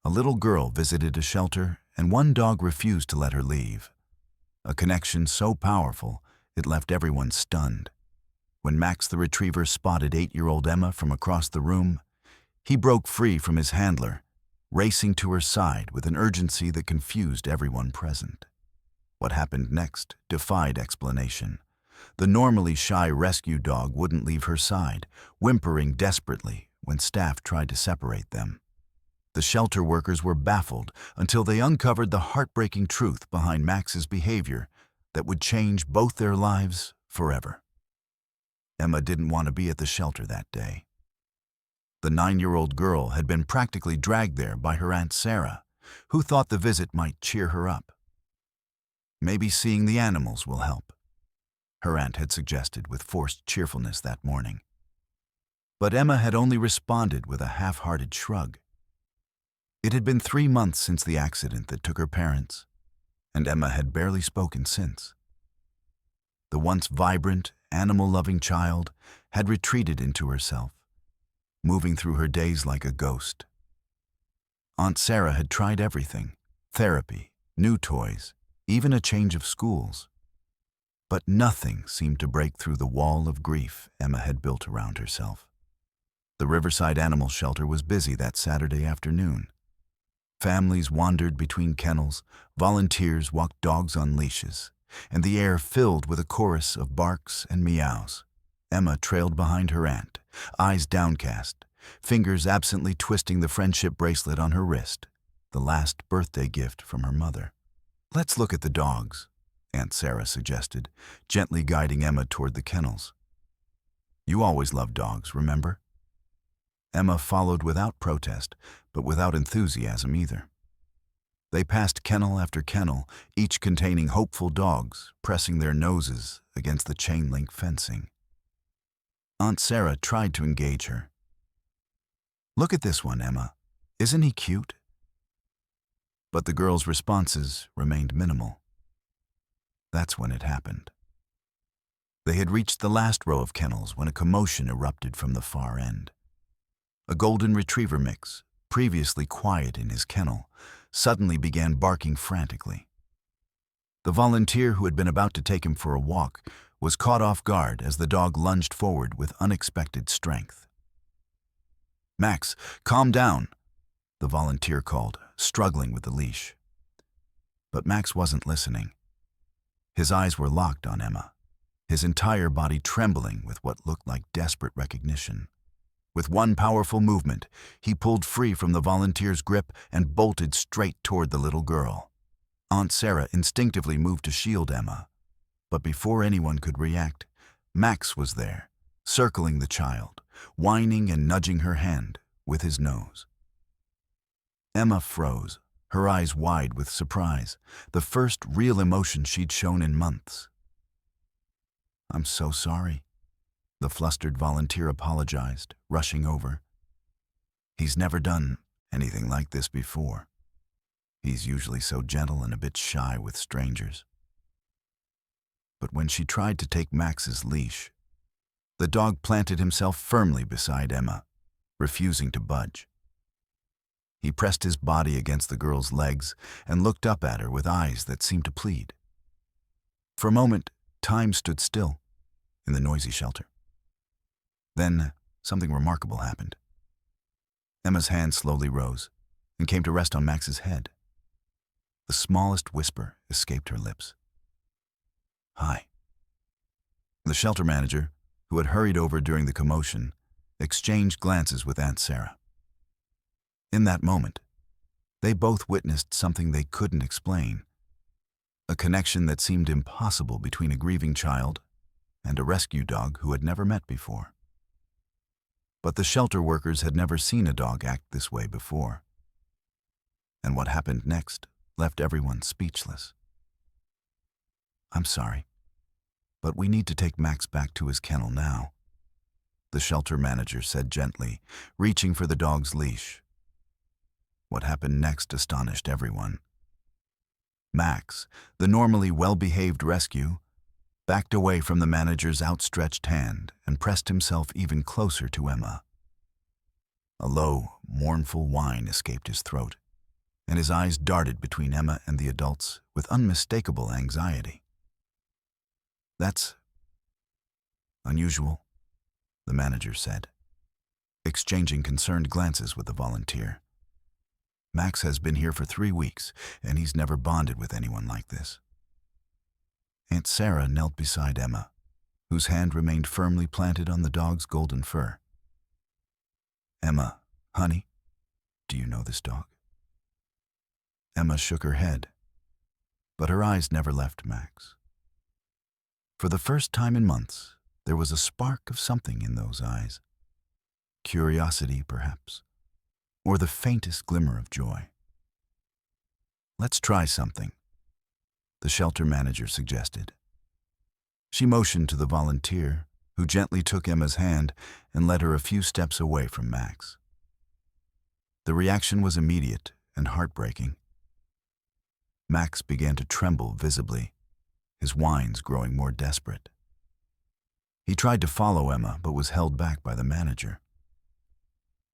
A little girl visited a shelter, and one dog refused to let her leave. A connection so powerful, it left everyone stunned. When Max the retriever spotted 8-year-old Emma from across the room, he broke free from his handler, racing to her side with an urgency that confused everyone present. What happened next defied explanation. The normally shy rescue dog wouldn't leave her side, whimpering desperately when staff tried to separate them. The shelter workers were baffled until they uncovered the heartbreaking truth behind Max's behavior that would change both their lives forever. Emma didn't want to be at the shelter that day. The 9-year-old girl had been practically dragged there by her Aunt Sarah, who thought the visit might cheer her up. Maybe seeing the animals will help, her aunt had suggested with forced cheerfulness that morning. But Emma had only responded with a half-hearted shrug. It had been 3 months since the accident that took her parents, and Emma had barely spoken since. The once vibrant, animal-loving child had retreated into herself, moving through her days like a ghost. Aunt Sarah had tried everything: therapy, new toys, even a change of schools. But nothing seemed to break through the wall of grief Emma had built around herself. The Riverside Animal Shelter was busy that Saturday afternoon. Families wandered between kennels, volunteers walked dogs on leashes, and the air filled with a chorus of barks and meows. Emma trailed behind her aunt, eyes downcast, fingers absently twisting the friendship bracelet on her wrist, the last birthday gift from her mother. "Let's look at the dogs," Aunt Sarah suggested, gently guiding Emma toward the kennels. "You always loved dogs, remember?" Emma followed without protest, but without enthusiasm either. They passed kennel after kennel, each containing hopeful dogs pressing their noses against the chain-link fencing. Aunt Sarah tried to engage her. "Look at this one, Emma. Isn't he cute?" But the girl's responses remained minimal. That's when it happened. They had reached the last row of kennels when a commotion erupted from the far end. A golden retriever mix, previously quiet in his kennel, suddenly began barking frantically. The volunteer who had been about to take him for a walk was caught off guard as the dog lunged forward with unexpected strength. "Max, calm down," the volunteer called, struggling with the leash. But Max wasn't listening. His eyes were locked on Emma, his entire body trembling with what looked like desperate recognition. With one powerful movement, he pulled free from the volunteer's grip and bolted straight toward the little girl. Aunt Sarah instinctively moved to shield Emma, but before anyone could react, Max was there, circling the child, whining and nudging her hand with his nose. Emma froze, her eyes wide with surprise, the first real emotion she'd shown in months. "I'm so sorry," the flustered volunteer apologized, rushing over. "He's never done anything like this before. He's usually so gentle and a bit shy with strangers." But when she tried to take Max's leash, the dog planted himself firmly beside Emma, refusing to budge. He pressed his body against the girl's legs and looked up at her with eyes that seemed to plead. For a moment, time stood still in the noisy shelter. Then something remarkable happened. Emma's hand slowly rose and came to rest on Max's head. The smallest whisper escaped her lips. "Hi." The shelter manager, who had hurried over during the commotion, exchanged glances with Aunt Sarah. In that moment, they both witnessed something they couldn't explain, a connection that seemed impossible between a grieving child and a rescue dog who had never met before. But the shelter workers had never seen a dog act this way before. And what happened next left everyone speechless. "I'm sorry, but we need to take Max back to his kennel now," the shelter manager said gently, reaching for the dog's leash. What happened next astonished everyone. Max, the normally well-behaved rescue, backed away from the manager's outstretched hand and pressed himself even closer to Emma. A low, mournful whine escaped his throat, and his eyes darted between Emma and the adults with unmistakable anxiety. "That's unusual," the manager said, exchanging concerned glances with the volunteer. "Max has been here for 3 weeks, and he's never bonded with anyone like this." Aunt Sarah knelt beside Emma, whose hand remained firmly planted on the dog's golden fur. "Emma, honey, do you know this dog?" Emma shook her head, but her eyes never left Max. For the first time in months, there was a spark of something in those eyes. Curiosity, perhaps, or the faintest glimmer of joy. "Let's try something," the shelter manager suggested. She motioned to the volunteer, who gently took Emma's hand and led her a few steps away from Max. The reaction was immediate and heartbreaking. Max began to tremble visibly, his whines growing more desperate. He tried to follow Emma, but was held back by the manager.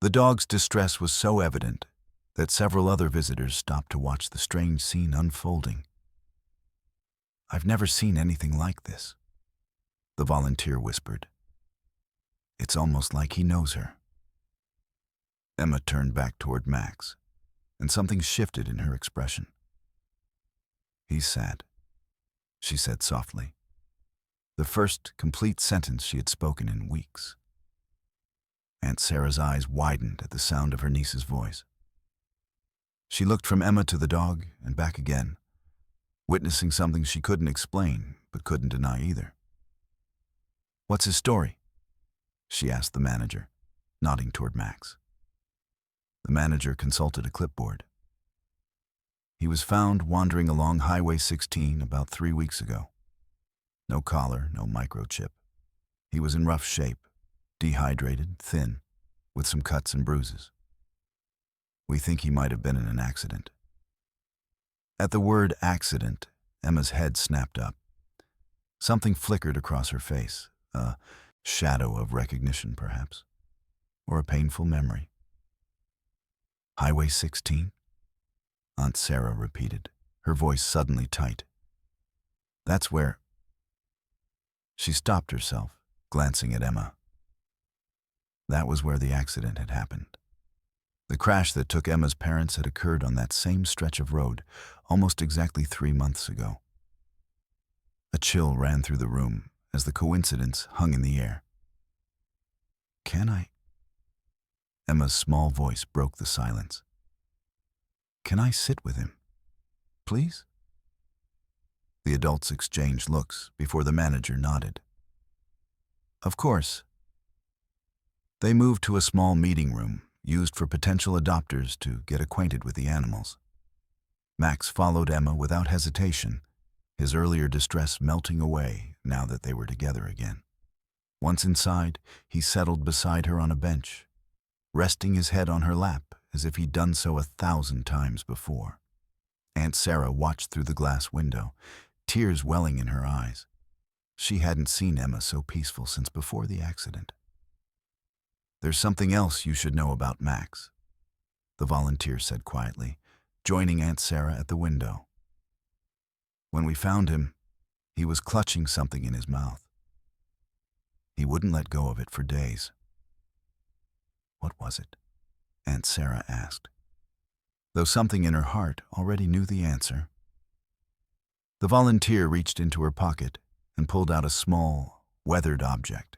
The dog's distress was so evident that several other visitors stopped to watch the strange scene unfolding. "I've never seen anything like this," the volunteer whispered. "It's almost like he knows her." Emma turned back toward Max, and something shifted in her expression. "He's sad," she said softly, the first complete sentence she had spoken in weeks. Aunt Sarah's eyes widened at the sound of her niece's voice. She looked from Emma to the dog and back again, witnessing something she couldn't explain but couldn't deny either. "What's his story?" she asked the manager, nodding toward Max. The manager consulted a clipboard. "He was found wandering along Highway 16 about 3 weeks ago. No collar, no microchip. He was in rough shape, dehydrated, thin, with some cuts and bruises. We think he might have been in an accident." At the word accident, Emma's head snapped up. Something flickered across her face, a shadow of recognition perhaps, or a painful memory. "Highway 16? Aunt Sarah repeated, her voice suddenly tight. "That's where—" She stopped herself, glancing at Emma. That was where the accident had happened. The crash that took Emma's parents had occurred on that same stretch of road, almost exactly 3 months ago. A chill ran through the room as the coincidence hung in the air. "Can I?" Emma's small voice broke the silence. "Can I sit with him, please?" The adults exchanged looks before the manager nodded. "Of course." They moved to a small meeting room used for potential adopters to get acquainted with the animals. Max followed Emma without hesitation, his earlier distress melting away now that they were together again. Once inside, he settled beside her on a bench, resting his head on her lap as if he'd done so 1,000 times before. Aunt Sarah watched through the glass window, tears welling in her eyes. She hadn't seen Emma so peaceful since before the accident. "There's something else you should know about Max," the volunteer said quietly, joining Aunt Sarah at the window. "When we found him, he was clutching something in his mouth. He wouldn't let go of it for days." "What was it?" Aunt Sarah asked, though something in her heart already knew the answer. The volunteer reached into her pocket and pulled out a small, weathered object.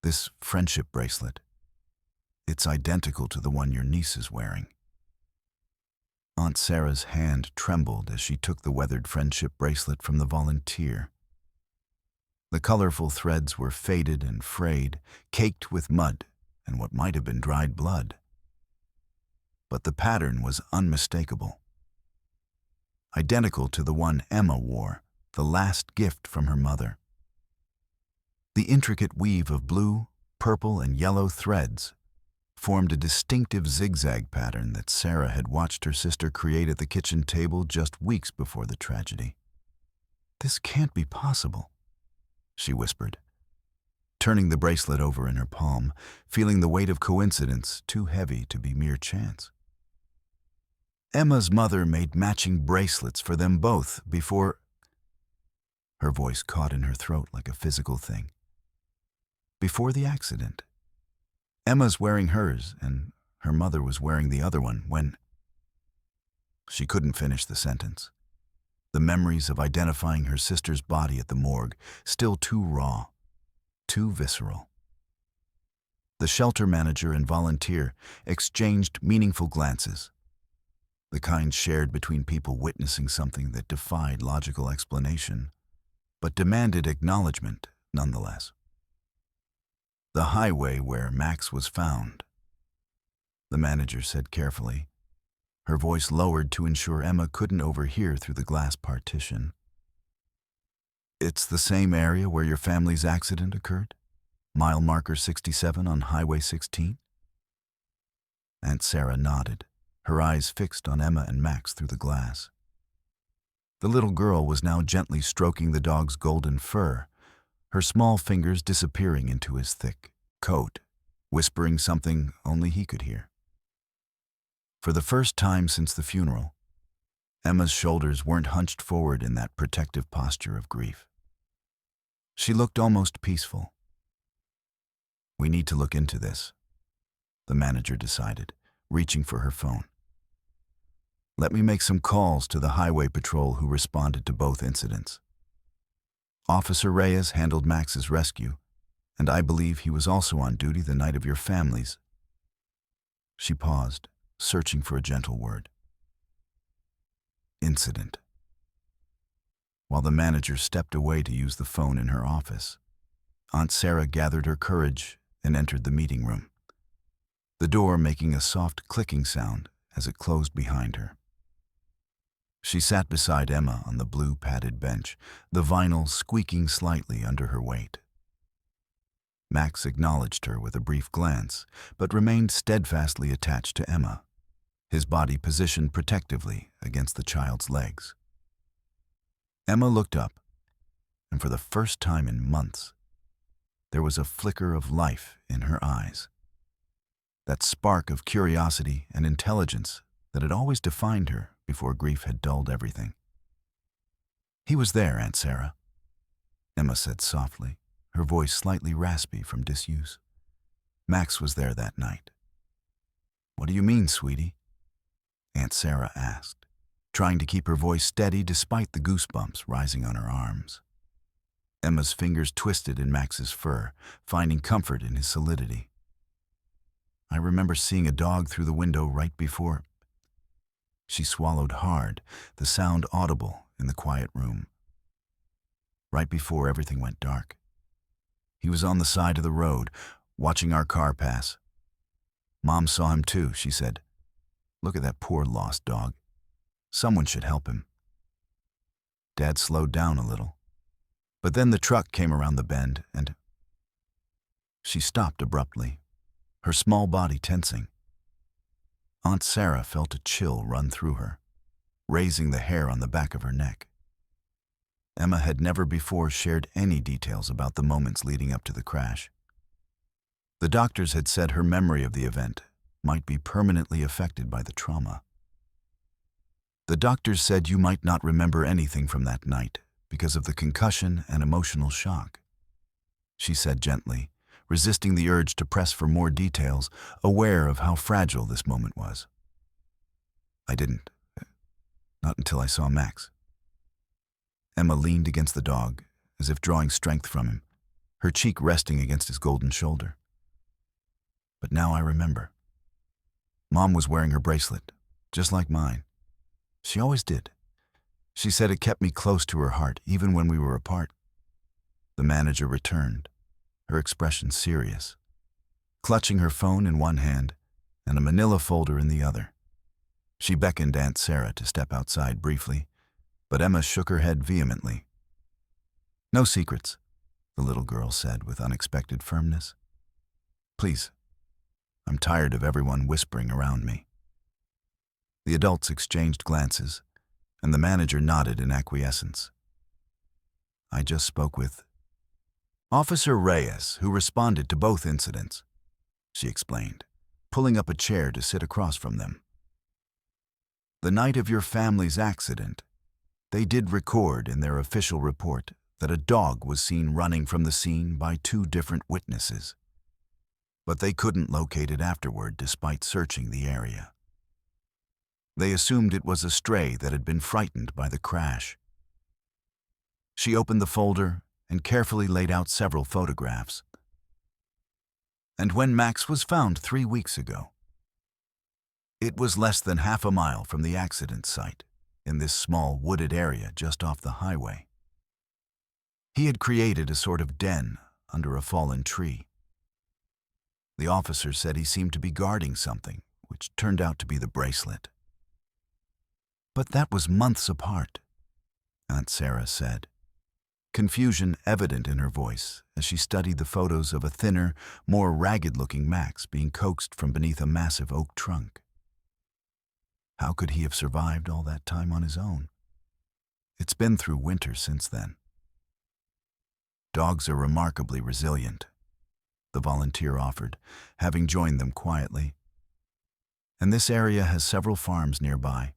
"This friendship bracelet. It's identical to the one your niece is wearing." Aunt Sarah's hand trembled as she took the weathered friendship bracelet from the volunteer. The colorful threads were faded and frayed, caked with mud and what might have been dried blood. But the pattern was unmistakable. Identical to the one Emma wore, the last gift from her mother. The intricate weave of blue, purple, and yellow threads formed a distinctive zigzag pattern that Sarah had watched her sister create at the kitchen table just weeks before the tragedy. "This can't be possible," she whispered, turning the bracelet over in her palm, feeling the weight of coincidence too heavy to be mere chance. Emma's mother made matching bracelets for them both before. Her voice caught in her throat like a physical thing. Before the accident. Emma's wearing hers, and her mother was wearing the other one when. She couldn't finish the sentence. The memories of identifying her sister's body at the morgue, still too raw, too visceral. The shelter manager and volunteer exchanged meaningful glances, the kind shared between people witnessing something that defied logical explanation, but demanded acknowledgement nonetheless. The highway where Max was found, the manager said carefully, her voice lowered to ensure Emma couldn't overhear through the glass partition. It's the same area where your family's accident occurred? Mile marker 67 on Highway 16? Aunt Sarah nodded, her eyes fixed on Emma and Max through the glass. The little girl was now gently stroking the dog's golden fur, her small fingers disappearing into his thick coat, whispering something only he could hear. For the first time since the funeral, Emma's shoulders weren't hunched forward in that protective posture of grief. She looked almost peaceful. We need to look into this, the manager decided, reaching for her phone. Let me make some calls to the highway patrol who responded to both incidents. Officer Reyes handled Max's rescue, and I believe he was also on duty the night of your family's. She paused, searching for a gentle word. Incident. While the manager stepped away to use the phone in her office, Aunt Sarah gathered her courage and entered the meeting room, the door making a soft clicking sound as it closed behind her. She sat beside Emma on the blue padded bench, the vinyl squeaking slightly under her weight. Max acknowledged her with a brief glance, but remained steadfastly attached to Emma, his body positioned protectively against the child's legs. Emma looked up, and for the first time in months, there was a flicker of life in her eyes. That spark of curiosity and intelligence that had always defined her before grief had dulled everything. He was there, Aunt Sarah, Emma said softly, her voice slightly raspy from disuse. Max was there that night. What do you mean, sweetie? Aunt Sarah asked, trying to keep her voice steady despite the goosebumps rising on her arms. Emma's fingers twisted in Max's fur, finding comfort in his solidity. I remember seeing a dog through the window right before. She swallowed hard, the sound audible in the quiet room. Right before everything went dark. He was on the side of the road, watching our car pass. Mom saw him too, she said. Look at that poor lost dog. Someone should help him. Dad slowed down a little. But then the truck came around the bend and... She stopped abruptly, her small body tensing. Aunt Sarah felt a chill run through her, raising the hair on the back of her neck. Emma had never before shared any details about the moments leading up to the crash. The doctors had said her memory of the event might be permanently affected by the trauma. The doctors said you might not remember anything from that night because of the concussion and emotional shock, she said gently, resisting the urge to press for more details, aware of how fragile this moment was. I didn't. Not until I saw Max. Emma leaned against the dog, as if drawing strength from him, her cheek resting against his golden shoulder. But now I remember. Mom was wearing her bracelet, just like mine. She always did. She said it kept me close to her heart, even when we were apart. The manager returned, her expression serious, clutching her phone in one hand and a manila folder in the other. She beckoned Aunt Sarah to step outside briefly, but Emma shook her head vehemently. No secrets, the little girl said with unexpected firmness. Please, I'm tired of everyone whispering around me. The adults exchanged glances, and the manager nodded in acquiescence. I just spoke with Officer Reyes, who responded to both incidents, she explained, pulling up a chair to sit across from them. The night of your family's accident, they did record in their official report that a dog was seen running from the scene by 2 different witnesses. But they couldn't locate it afterward despite searching the area. They assumed it was a stray that had been frightened by the crash. She opened the folder and carefully laid out several photographs. And when Max was found 3 weeks ago, it was less than half a mile from the accident site, in this small wooded area just off the highway. He had created a sort of den under a fallen tree. The officer said he seemed to be guarding something, which turned out to be the bracelet. But that was months apart, Aunt Sarah said, confusion evident in her voice as she studied the photos of a thinner, more ragged-looking Max being coaxed from beneath a massive oak trunk. How could he have survived all that time on his own? It's been through winter since then. Dogs are remarkably resilient, the volunteer offered, having joined them quietly. And this area has several farms nearby.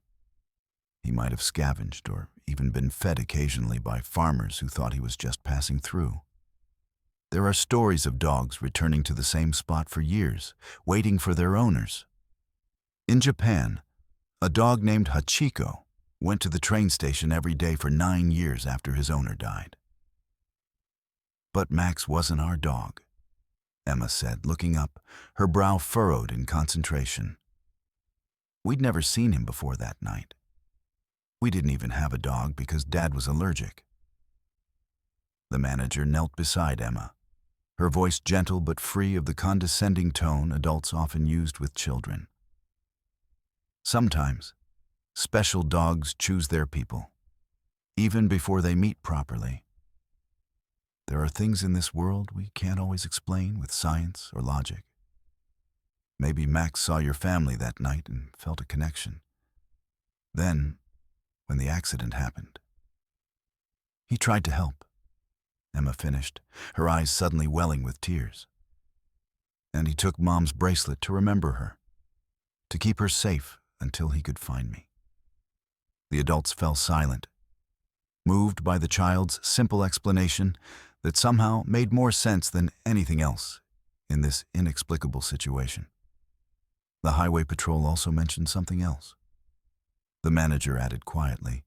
He might have scavenged or even been fed occasionally by farmers who thought he was just passing through. There are stories of dogs returning to the same spot for years, waiting for their owners. In Japan, a dog named Hachiko went to the train station every day for 9 years after his owner died. But Max wasn't our dog, Emma said, looking up, her brow furrowed in concentration. We'd never seen him before that night. We didn't even have a dog because Dad was allergic. The manager knelt beside Emma, her voice gentle but free of the condescending tone adults often used with children. Sometimes, special dogs choose their people, even before they meet properly. There are things in this world we can't always explain with science or logic. Maybe Max saw your family that night and felt a connection. Then, when the accident happened, he tried to help, Emma finished, her eyes suddenly welling with tears. And he took Mom's bracelet to remember her, to keep her safe until he could find me. The adults fell silent, moved by the child's simple explanation that somehow made more sense than anything else in this inexplicable situation. The highway patrol also mentioned something else. The manager added quietly,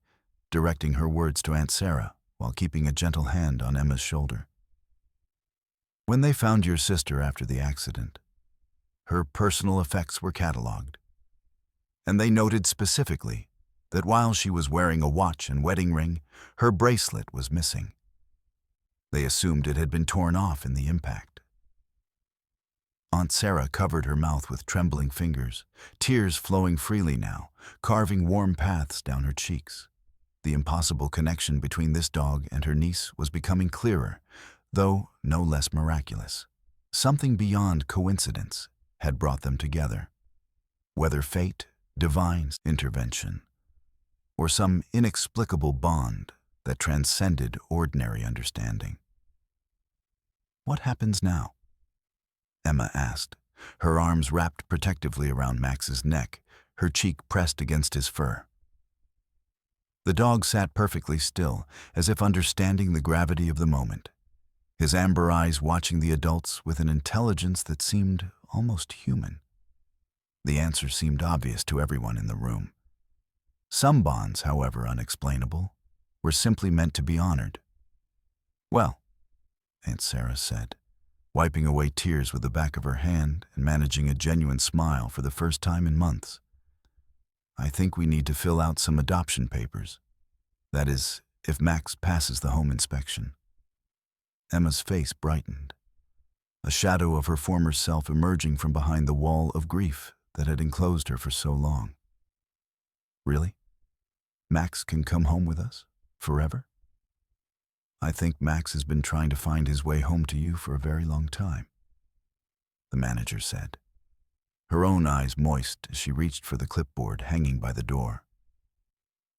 directing her words to Aunt Sarah while keeping a gentle hand on Emma's shoulder. When they found your sister after the accident, her personal effects were cataloged, and they noted specifically that while she was wearing a watch and wedding ring, her bracelet was missing. They assumed it had been torn off in the impact. Aunt Sarah covered her mouth with trembling fingers, tears flowing freely now, carving warm paths down her cheeks. The impossible connection between this dog and her niece was becoming clearer, though no less miraculous. Something beyond coincidence had brought them together. Whether fate, divine intervention, or some inexplicable bond that transcended ordinary understanding. What happens now? Emma asked, her arms wrapped protectively around Max's neck, her cheek pressed against his fur. The dog sat perfectly still, as if understanding the gravity of the moment, his amber eyes watching the adults with an intelligence that seemed almost human. The answer seemed obvious to everyone in the room. Some bonds, however unexplainable, were simply meant to be honored. Well, Aunt Sarah said, wiping away tears with the back of her hand and managing a genuine smile for the first time in months. I think we need to fill out some adoption papers. That is, if Max passes the home inspection. Emma's face brightened, a shadow of her former self emerging from behind the wall of grief that had enclosed her for so long. Really? Max can come home with us? Forever? I think Max has been trying to find his way home to you for a very long time, the manager said, her own eyes moist as she reached for the clipboard hanging by the door.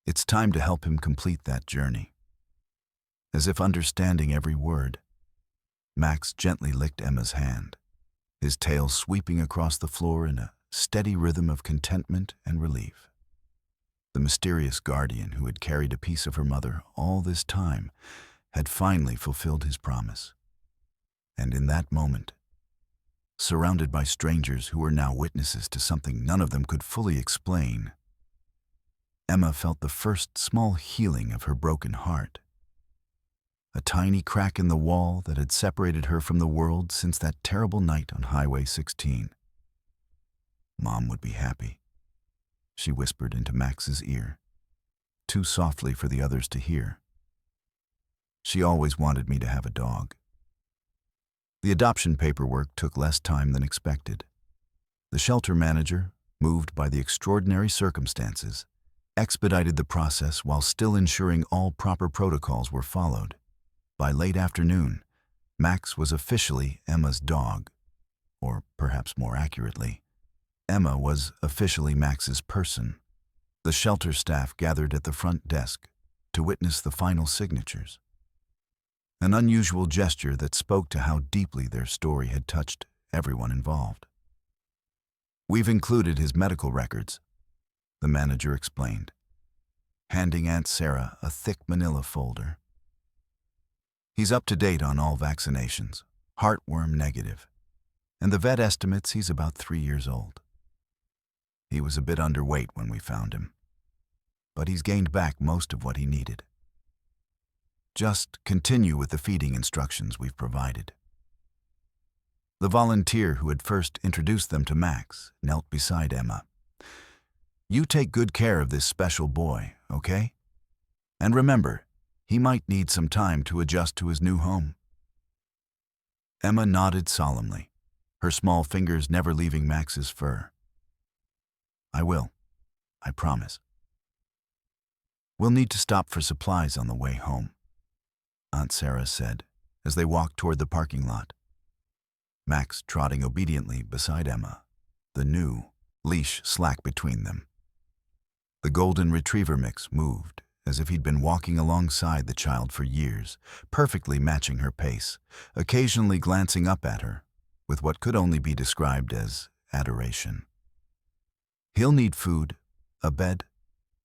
It's time to help him complete that journey. As if understanding every word, Max gently licked Emma's hand, his tail sweeping across the floor in a steady rhythm of contentment and relief. The mysterious guardian who had carried a piece of her mother all this time had finally fulfilled his promise. And in that moment, surrounded by strangers who were now witnesses to something none of them could fully explain, Emma felt the first small healing of her broken heart. A tiny crack in the wall that had separated her from the world since that terrible night on Highway 16. Mom would be happy, she whispered into Max's ear, too softly for the others to hear. She always wanted me to have a dog. The adoption paperwork took less time than expected. The shelter manager, moved by the extraordinary circumstances, expedited the process while still ensuring all proper protocols were followed. By late afternoon, Max was officially Emma's dog, or perhaps more accurately, Emma was officially Max's person. The shelter staff gathered at the front desk to witness the final signatures. An unusual gesture that spoke to how deeply their story had touched everyone involved. "We've included his medical records," the manager explained, handing Aunt Sarah a thick manila folder. "He's up to date on all vaccinations, heartworm negative, and the vet estimates he's about 3 years old. He was a bit underweight when we found him, but he's gained back most of what he needed. Just continue with the feeding instructions we've provided." The volunteer who had first introduced them to Max knelt beside Emma. "You take good care of this special boy, okay? And remember, he might need some time to adjust to his new home." Emma nodded solemnly, her small fingers never leaving Max's fur. "I will. I promise. We'll need to stop for supplies on the way home," Aunt Sarah said as they walked toward the parking lot, Max trotting obediently beside Emma, the new leash slack between them. The golden retriever mix moved as if he'd been walking alongside the child for years, perfectly matching her pace, occasionally glancing up at her with what could only be described as adoration. "He'll need food, a bed,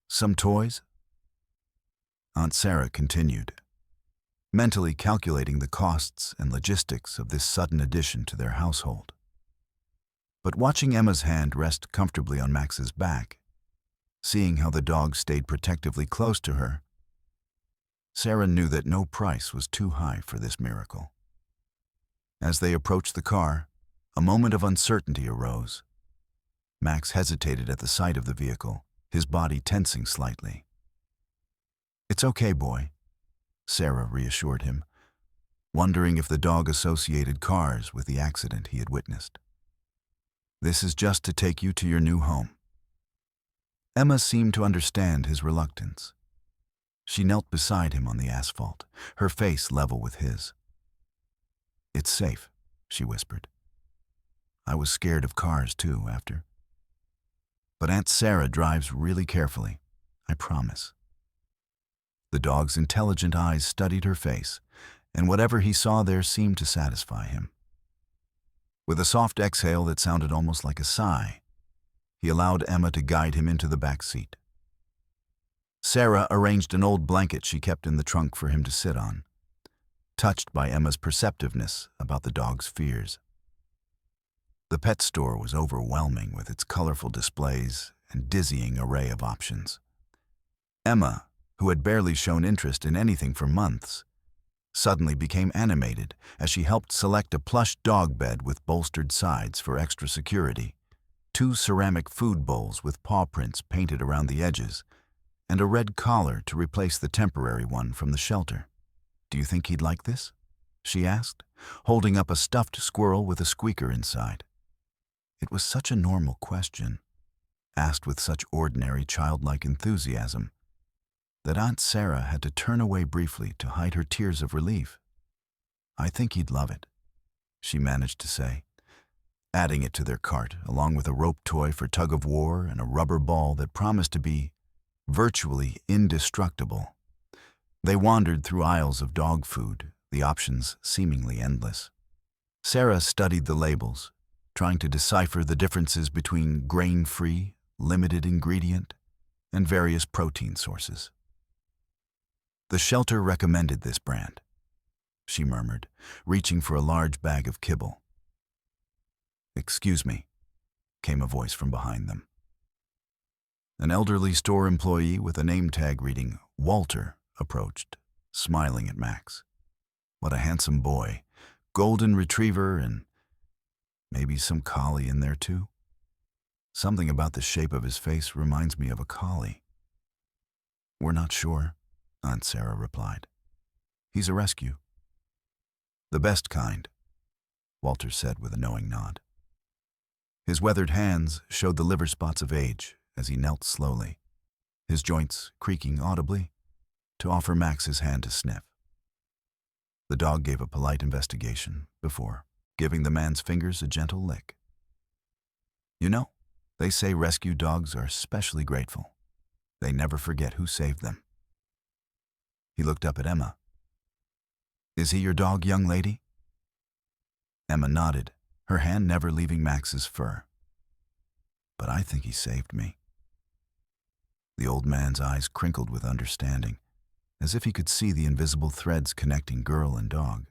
some toys," Aunt Sarah continued, mentally calculating the costs and logistics of this sudden addition to their household. But watching Emma's hand rest comfortably on Max's back, seeing how the dog stayed protectively close to her, Sarah knew that no price was too high for this miracle. As they approached the car, a moment of uncertainty arose. Max hesitated at the sight of the vehicle, his body tensing slightly. "It's okay, boy," Sarah reassured him, wondering if the dog associated cars with the accident he had witnessed. "This is just to take you to your new home." Emma seemed to understand his reluctance. She knelt beside him on the asphalt, her face level with his. "It's safe," she whispered. "I was scared of cars too after. But Aunt Sarah drives really carefully, I promise." The dog's intelligent eyes studied her face, and whatever he saw there seemed to satisfy him. With a soft exhale that sounded almost like a sigh, he allowed Emma to guide him into the back seat. Sarah arranged an old blanket she kept in the trunk for him to sit on, touched by Emma's perceptiveness about the dog's fears. The pet store was overwhelming with its colorful displays and dizzying array of options. Emma, who had barely shown interest in anything for months, suddenly became animated as she helped select a plush dog bed with bolstered sides for extra security, 2 ceramic food bowls with paw prints painted around the edges, and a red collar to replace the temporary one from the shelter. "Do you think he'd like this?" she asked, holding up a stuffed squirrel with a squeaker inside. It was such a normal question, asked with such ordinary childlike enthusiasm, that Aunt Sarah had to turn away briefly to hide her tears of relief. "I think he'd love it," she managed to say, adding it to their cart along with a rope toy for tug-of-war and a rubber ball that promised to be virtually indestructible. They wandered through aisles of dog food, the options seemingly endless. Sarah studied the labels, trying to decipher the differences between grain-free, limited ingredient, and various protein sources. The shelter recommended this brand, she murmured, reaching for a large bag of kibble. "Excuse me," came a voice from behind them. An elderly store employee with a name tag reading Walter approached, smiling at Max. What a handsome boy. Golden retriever and maybe some collie in there too. Something about the shape of his face reminds me of a collie. "We're not sure," Aunt Sarah replied. "He's a rescue." "The best kind," Walter said with a knowing nod. His weathered hands showed the liver spots of age as he knelt slowly, his joints creaking audibly, to offer Max his hand to sniff. The dog gave a polite investigation before giving the man's fingers a gentle lick. "You know, they say rescue dogs are especially grateful. They never forget who saved them." He looked up at Emma. "Is he your dog, young lady?" Emma nodded, her hand never leaving Max's fur. "But I think he saved me." The old man's eyes crinkled with understanding, as if he could see the invisible threads connecting girl and dog.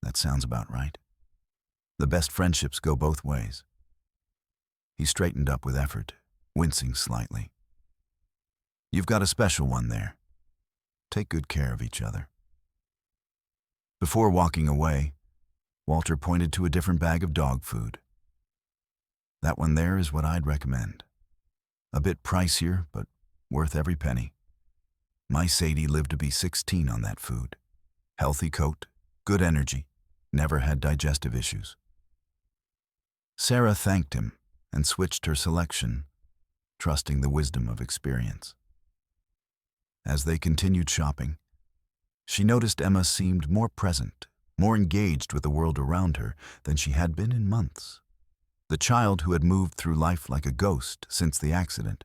"That sounds about right. The best friendships go both ways." He straightened up with effort, wincing slightly. "You've got a special one there. Take good care of each other." Before walking away, Walter pointed to a different bag of dog food. "That one there is what I'd recommend. A bit pricier, but worth every penny. My Sadie lived to be 16 on that food. Healthy coat, good energy, never had digestive issues." Sarah thanked him and switched her selection, trusting the wisdom of experience. As they continued shopping, she noticed Emma seemed more present, more engaged with the world around her than she had been in months. The child who had moved through life like a ghost since the accident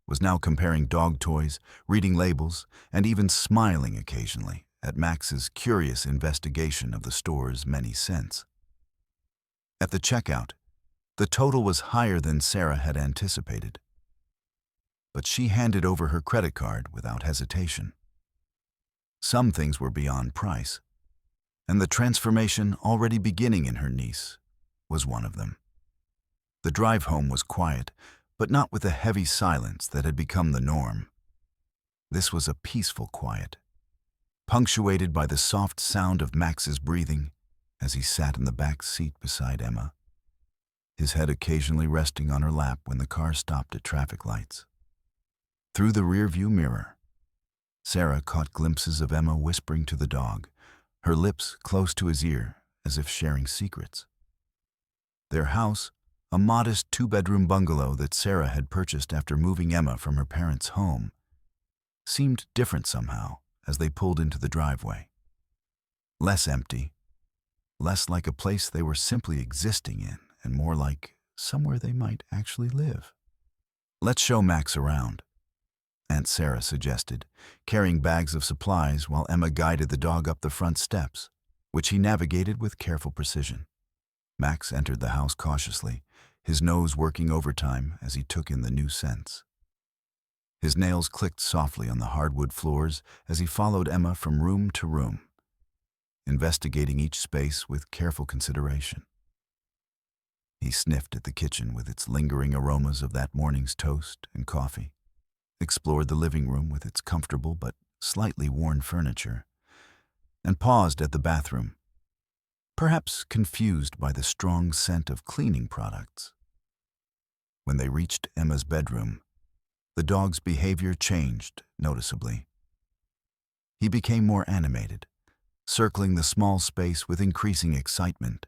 was now comparing dog toys, reading labels, and even smiling occasionally at Max's curious investigation of the store's many scents. At the checkout, the total was higher than Sarah had anticipated. But she handed over her credit card without hesitation. Some things were beyond price, and the transformation already beginning in her niece was one of them. The drive home was quiet, but not with the heavy silence that had become the norm. This was a peaceful quiet, punctuated by the soft sound of Max's breathing as he sat in the back seat beside Emma, his head occasionally resting on her lap when the car stopped at traffic lights. Through the rearview mirror, Sarah caught glimpses of Emma whispering to the dog, her lips close to his ear as if sharing secrets. Their house, a modest two-bedroom bungalow that Sarah had purchased after moving Emma from her parents' home, seemed different somehow as they pulled into the driveway. Less empty, less like a place they were simply existing in, and more like somewhere they might actually live. "Let's show Max around," Aunt Sarah suggested, carrying bags of supplies while Emma guided the dog up the front steps, which he navigated with careful precision. Max entered the house cautiously, his nose working overtime as he took in the new scents. His nails clicked softly on the hardwood floors as he followed Emma from room to room, investigating each space with careful consideration. He sniffed at the kitchen with its lingering aromas of that morning's toast and coffee, explored the living room with its comfortable but slightly worn furniture, and paused at the bathroom, perhaps confused by the strong scent of cleaning products. When they reached Emma's bedroom, the dog's behavior changed noticeably. He became more animated, circling the small space with increasing excitement,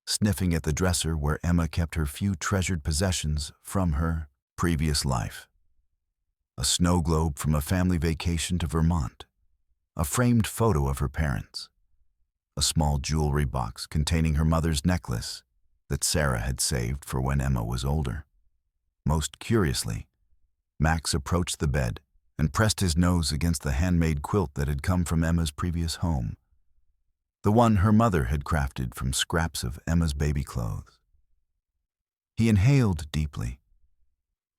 sniffing at the dresser where Emma kept her few treasured possessions from her previous life. A snow globe from a family vacation to Vermont, a framed photo of her parents, a small jewelry box containing her mother's necklace that Sarah had saved for when Emma was older. Most curiously, Max approached the bed and pressed his nose against the handmade quilt that had come from Emma's previous home, the one her mother had crafted from scraps of Emma's baby clothes. He inhaled deeply,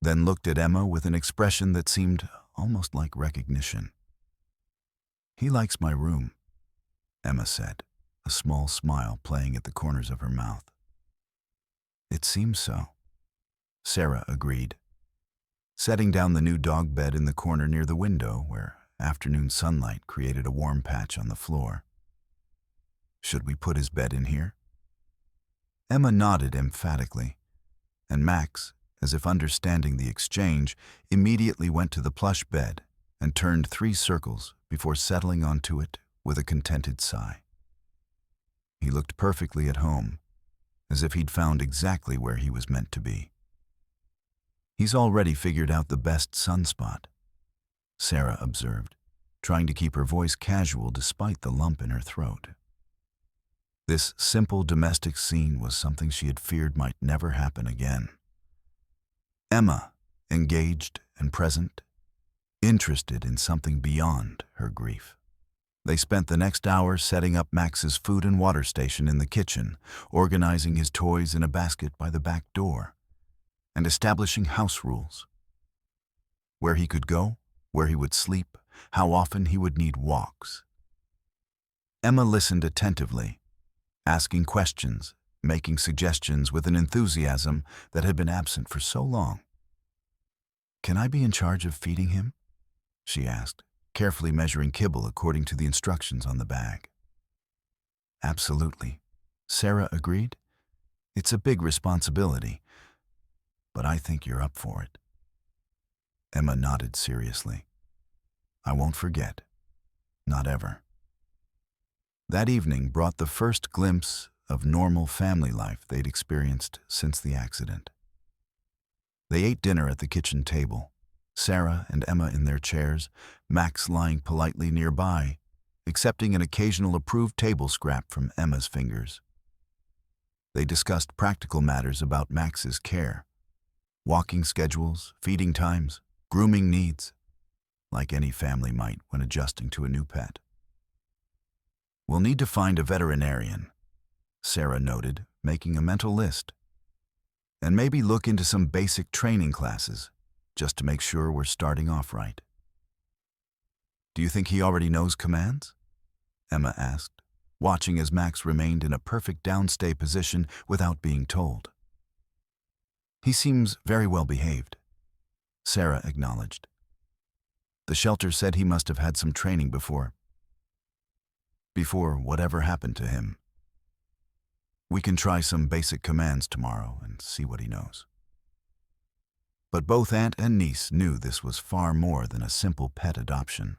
then looked at Emma with an expression that seemed almost like recognition. "He likes my room," Emma said, a small smile playing at the corners of her mouth. "It seems so," Sarah agreed, setting down the new dog bed in the corner near the window where afternoon sunlight created a warm patch on the floor. "Should we put his bed in here?" Emma nodded emphatically, and Max, as if understanding the exchange, immediately went to the plush bed and turned 3 circles before settling onto it with a contented sigh. He looked perfectly at home, as if he'd found exactly where he was meant to be. "He's already figured out the best sunspot," Sarah observed, trying to keep her voice casual despite the lump in her throat. This simple domestic scene was something she had feared might never happen again. Emma, engaged and present, interested in something beyond her grief. They spent the next hour setting up Max's food and water station in the kitchen, organizing his toys in a basket by the back door, and establishing house rules. Where he could go, where he would sleep, how often he would need walks. Emma listened attentively, asking questions, making suggestions with an enthusiasm that had been absent for so long. "Can I be in charge of feeding him?" she asked, carefully measuring kibble according to the instructions on the bag. "Absolutely," Sarah agreed. "It's a big responsibility, but I think you're up for it." Emma nodded seriously. "I won't forget. Not ever." That evening brought the first glimpse of normal family life they'd experienced since the accident. They ate dinner at the kitchen table, Sarah and Emma in their chairs, Max lying politely nearby, accepting an occasional approved table scrap from Emma's fingers. They discussed practical matters about Max's care, walking schedules, feeding times, grooming needs, like any family might when adjusting to a new pet. "We'll need to find a veterinarian," Sarah noted, making a mental list. "And maybe look into some basic training classes, just to make sure we're starting off right." "Do you think he already knows commands?" Emma asked, watching as Max remained in a perfect downstay position without being told. "He seems very well behaved," Sarah acknowledged. "The shelter said he must have had some training before whatever happened to him. We can try some basic commands tomorrow and see what he knows." But both aunt and niece knew this was far more than a simple pet adoption.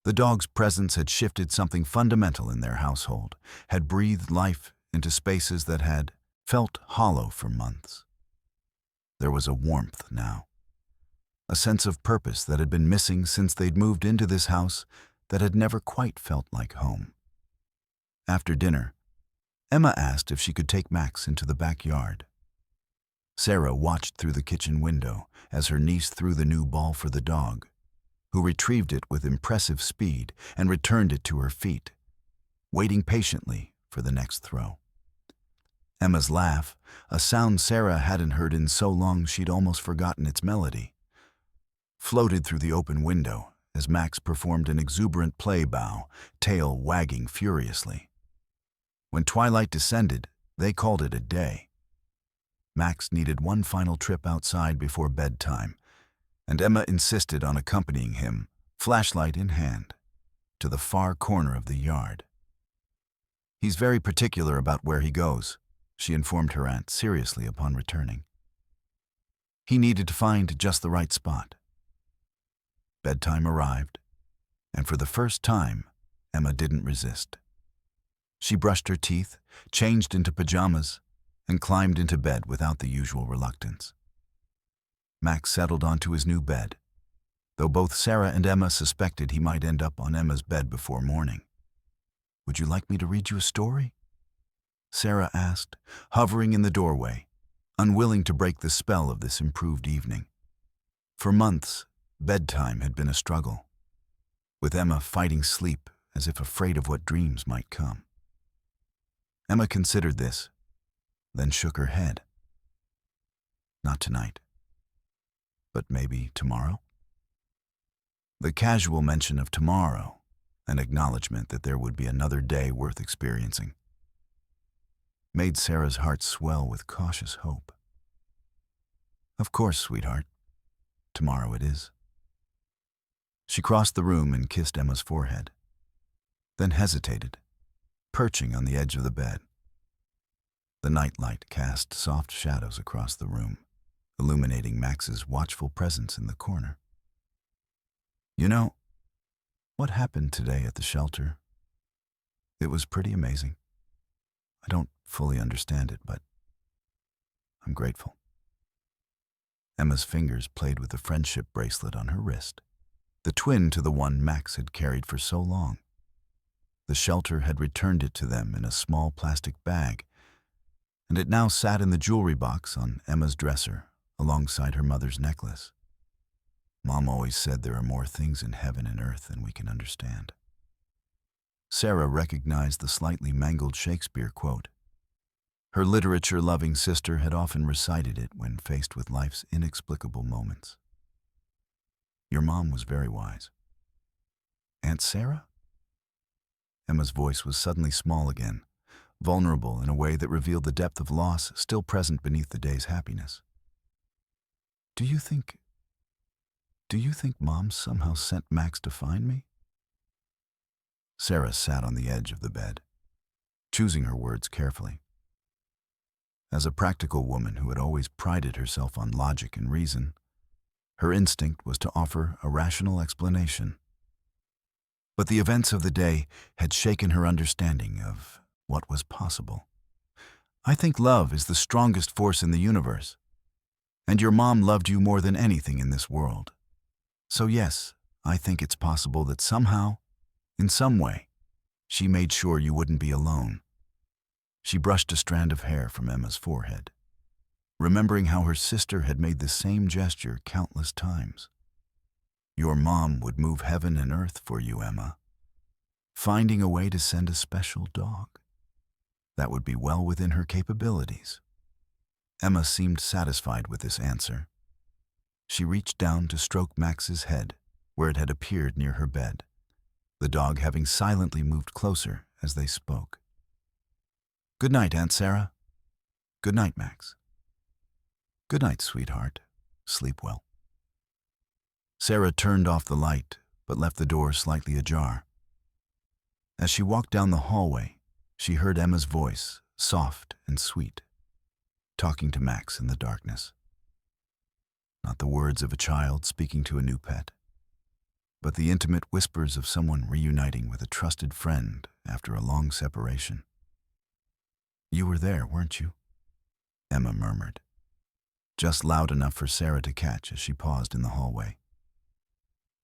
The dog's presence had shifted something fundamental in their household, had breathed life into spaces that had felt hollow for months. There was a warmth now, a sense of purpose that had been missing since they'd moved into this house that had never quite felt like home. After dinner, Emma asked if she could take Max into the backyard. Sarah watched through the kitchen window as her niece threw the new ball for the dog, who retrieved it with impressive speed and returned it to her feet, waiting patiently for the next throw. Emma's laugh, a sound Sarah hadn't heard in so long she'd almost forgotten its melody, floated through the open window as Max performed an exuberant play bow, tail wagging furiously. When twilight descended, they called it a day. Max needed one final trip outside before bedtime, and Emma insisted on accompanying him, flashlight in hand, to the far corner of the yard. "He's very particular about where he goes," she informed her aunt seriously upon returning. "He needed to find just the right spot." Bedtime arrived, and for the first time, Emma didn't resist. She brushed her teeth, changed into pajamas, and climbed into bed without the usual reluctance. Max settled onto his new bed, though both Sarah and Emma suspected he might end up on Emma's bed before morning. "Would you like me to read you a story?" Sarah asked, hovering in the doorway, unwilling to break the spell of this improved evening. For months, bedtime had been a struggle, with Emma fighting sleep as if afraid of what dreams might come. Emma considered this, then shook her head. "Not tonight," But maybe tomorrow? The casual mention of tomorrow, an acknowledgement that there would be another day worth experiencing, made Sarah's heart swell with cautious hope. Of course, sweetheart. Tomorrow it is. She crossed the room and kissed Emma's forehead, then hesitated, perching on the edge of the bed. The nightlight cast soft shadows across the room, illuminating Max's watchful presence in the corner. You know, what happened today at the shelter? It was pretty amazing. I don't fully understand it, but I'm grateful. Emma's fingers played with the friendship bracelet on her wrist, the twin to the one Max had carried for so long. The shelter had returned it to them in a small plastic bag, and it now sat in the jewelry box on Emma's dresser alongside her mother's necklace. Mom always said there are more things in heaven and earth than we can understand. Sarah recognized the slightly mangled Shakespeare quote. Her literature-loving sister had often recited it when faced with life's inexplicable moments. Your mom was very wise. Aunt Sarah? Emma's voice was suddenly small again, vulnerable in a way that revealed the depth of loss still present beneath the day's happiness. Do you think Mom somehow sent Max to find me? Sarah sat on the edge of the bed, choosing her words carefully. As a practical woman who had always prided herself on logic and reason, her instinct was to offer a rational explanation. But the events of the day had shaken her understanding of what was possible. I think love is the strongest force in the universe, and your mom loved you more than anything in this world. So yes, I think it's possible that somehow, in some way, she made sure you wouldn't be alone. She brushed a strand of hair from Emma's forehead, remembering how her sister had made the same gesture countless times. Your mom would move heaven and earth for you, Emma, finding a way to send a special dog. That would be well within her capabilities. Emma seemed satisfied with this answer. She reached down to stroke Max's head, where it had appeared near her bed, the dog having silently moved closer as they spoke. Good night, Aunt Sarah. Good night, Max. Good night, sweetheart. Sleep well. Sarah turned off the light, but left the door slightly ajar. As she walked down the hallway, she heard Emma's voice, soft and sweet, talking to Max in the darkness. Not the words of a child speaking to a new pet, but the intimate whispers of someone reuniting with a trusted friend after a long separation. You were there, weren't you? Emma murmured, just loud enough for Sarah to catch as she paused in the hallway.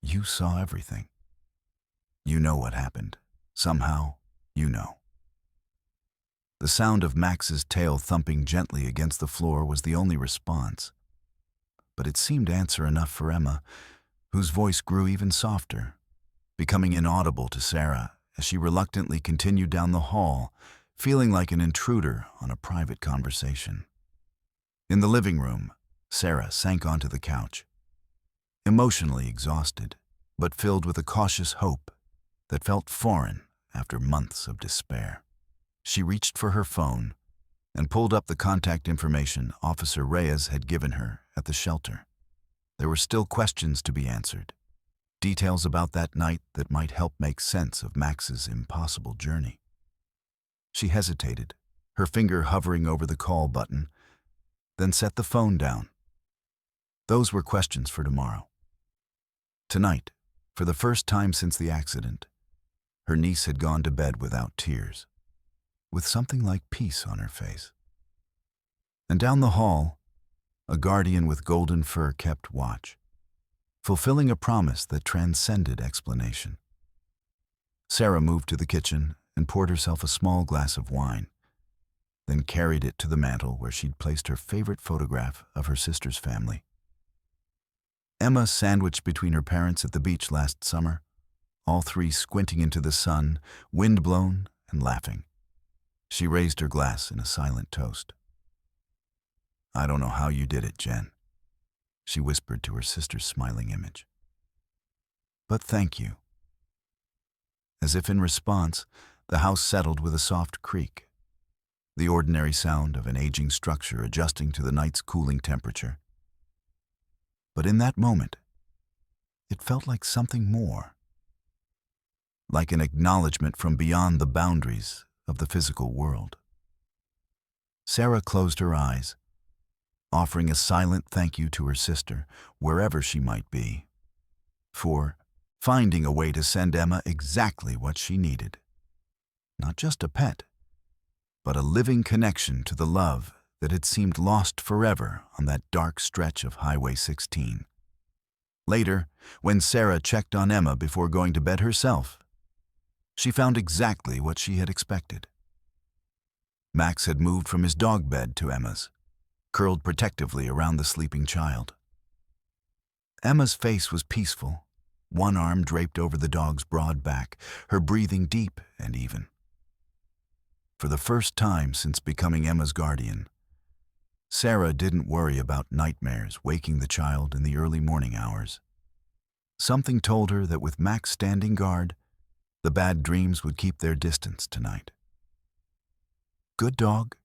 You saw everything. You know what happened. Somehow, you know. The sound of Max's tail thumping gently against the floor was the only response, but it seemed answer enough for Emma, whose voice grew even softer, becoming inaudible to Sarah as she reluctantly continued down the hall, feeling like an intruder on a private conversation. In the living room, Sarah sank onto the couch, emotionally exhausted, but filled with a cautious hope that felt foreign after months of despair. She reached for her phone and pulled up the contact information Officer Reyes had given her at the shelter. There were still questions to be answered, details about that night that might help make sense of Max's impossible journey. She hesitated, her finger hovering over the call button, then set the phone down. Those were questions for tomorrow. Tonight, for the first time since the accident, her niece had gone to bed without tears, with something like peace on her face. And down the hall, a guardian with golden fur kept watch, fulfilling a promise that transcended explanation. Sarah moved to the kitchen and poured herself a small glass of wine, then carried it to the mantel where she'd placed her favorite photograph of her sister's family. Emma sandwiched between her parents at the beach last summer, all three squinting into the sun, wind-blown and laughing. She raised her glass in a silent toast. I don't know how you did it, Jen. she whispered to her sister's smiling image. "But thank you." As if in response, the house settled with a soft creak, the ordinary sound of an aging structure adjusting to the night's cooling temperature. But in that moment, it felt like something more, like an acknowledgement from beyond the boundaries of the physical world. Sarah closed her eyes, offering a silent thank you to her sister, wherever she might be, for finding a way to send Emma exactly what she needed. Not just a pet, but a living connection to the love that had seemed lost forever on that dark stretch of Highway 16. Later, when Sarah checked on Emma before going to bed herself, she found exactly what she had expected. Max had moved from his dog bed to Emma's, curled protectively around the sleeping child. Emma's face was peaceful, one arm draped over the dog's broad back, her breathing deep and even. For the first time since becoming Emma's guardian, Sarah didn't worry about nightmares waking the child in the early morning hours. Something told her that with Max standing guard, the bad dreams would keep their distance tonight. "Good dog,"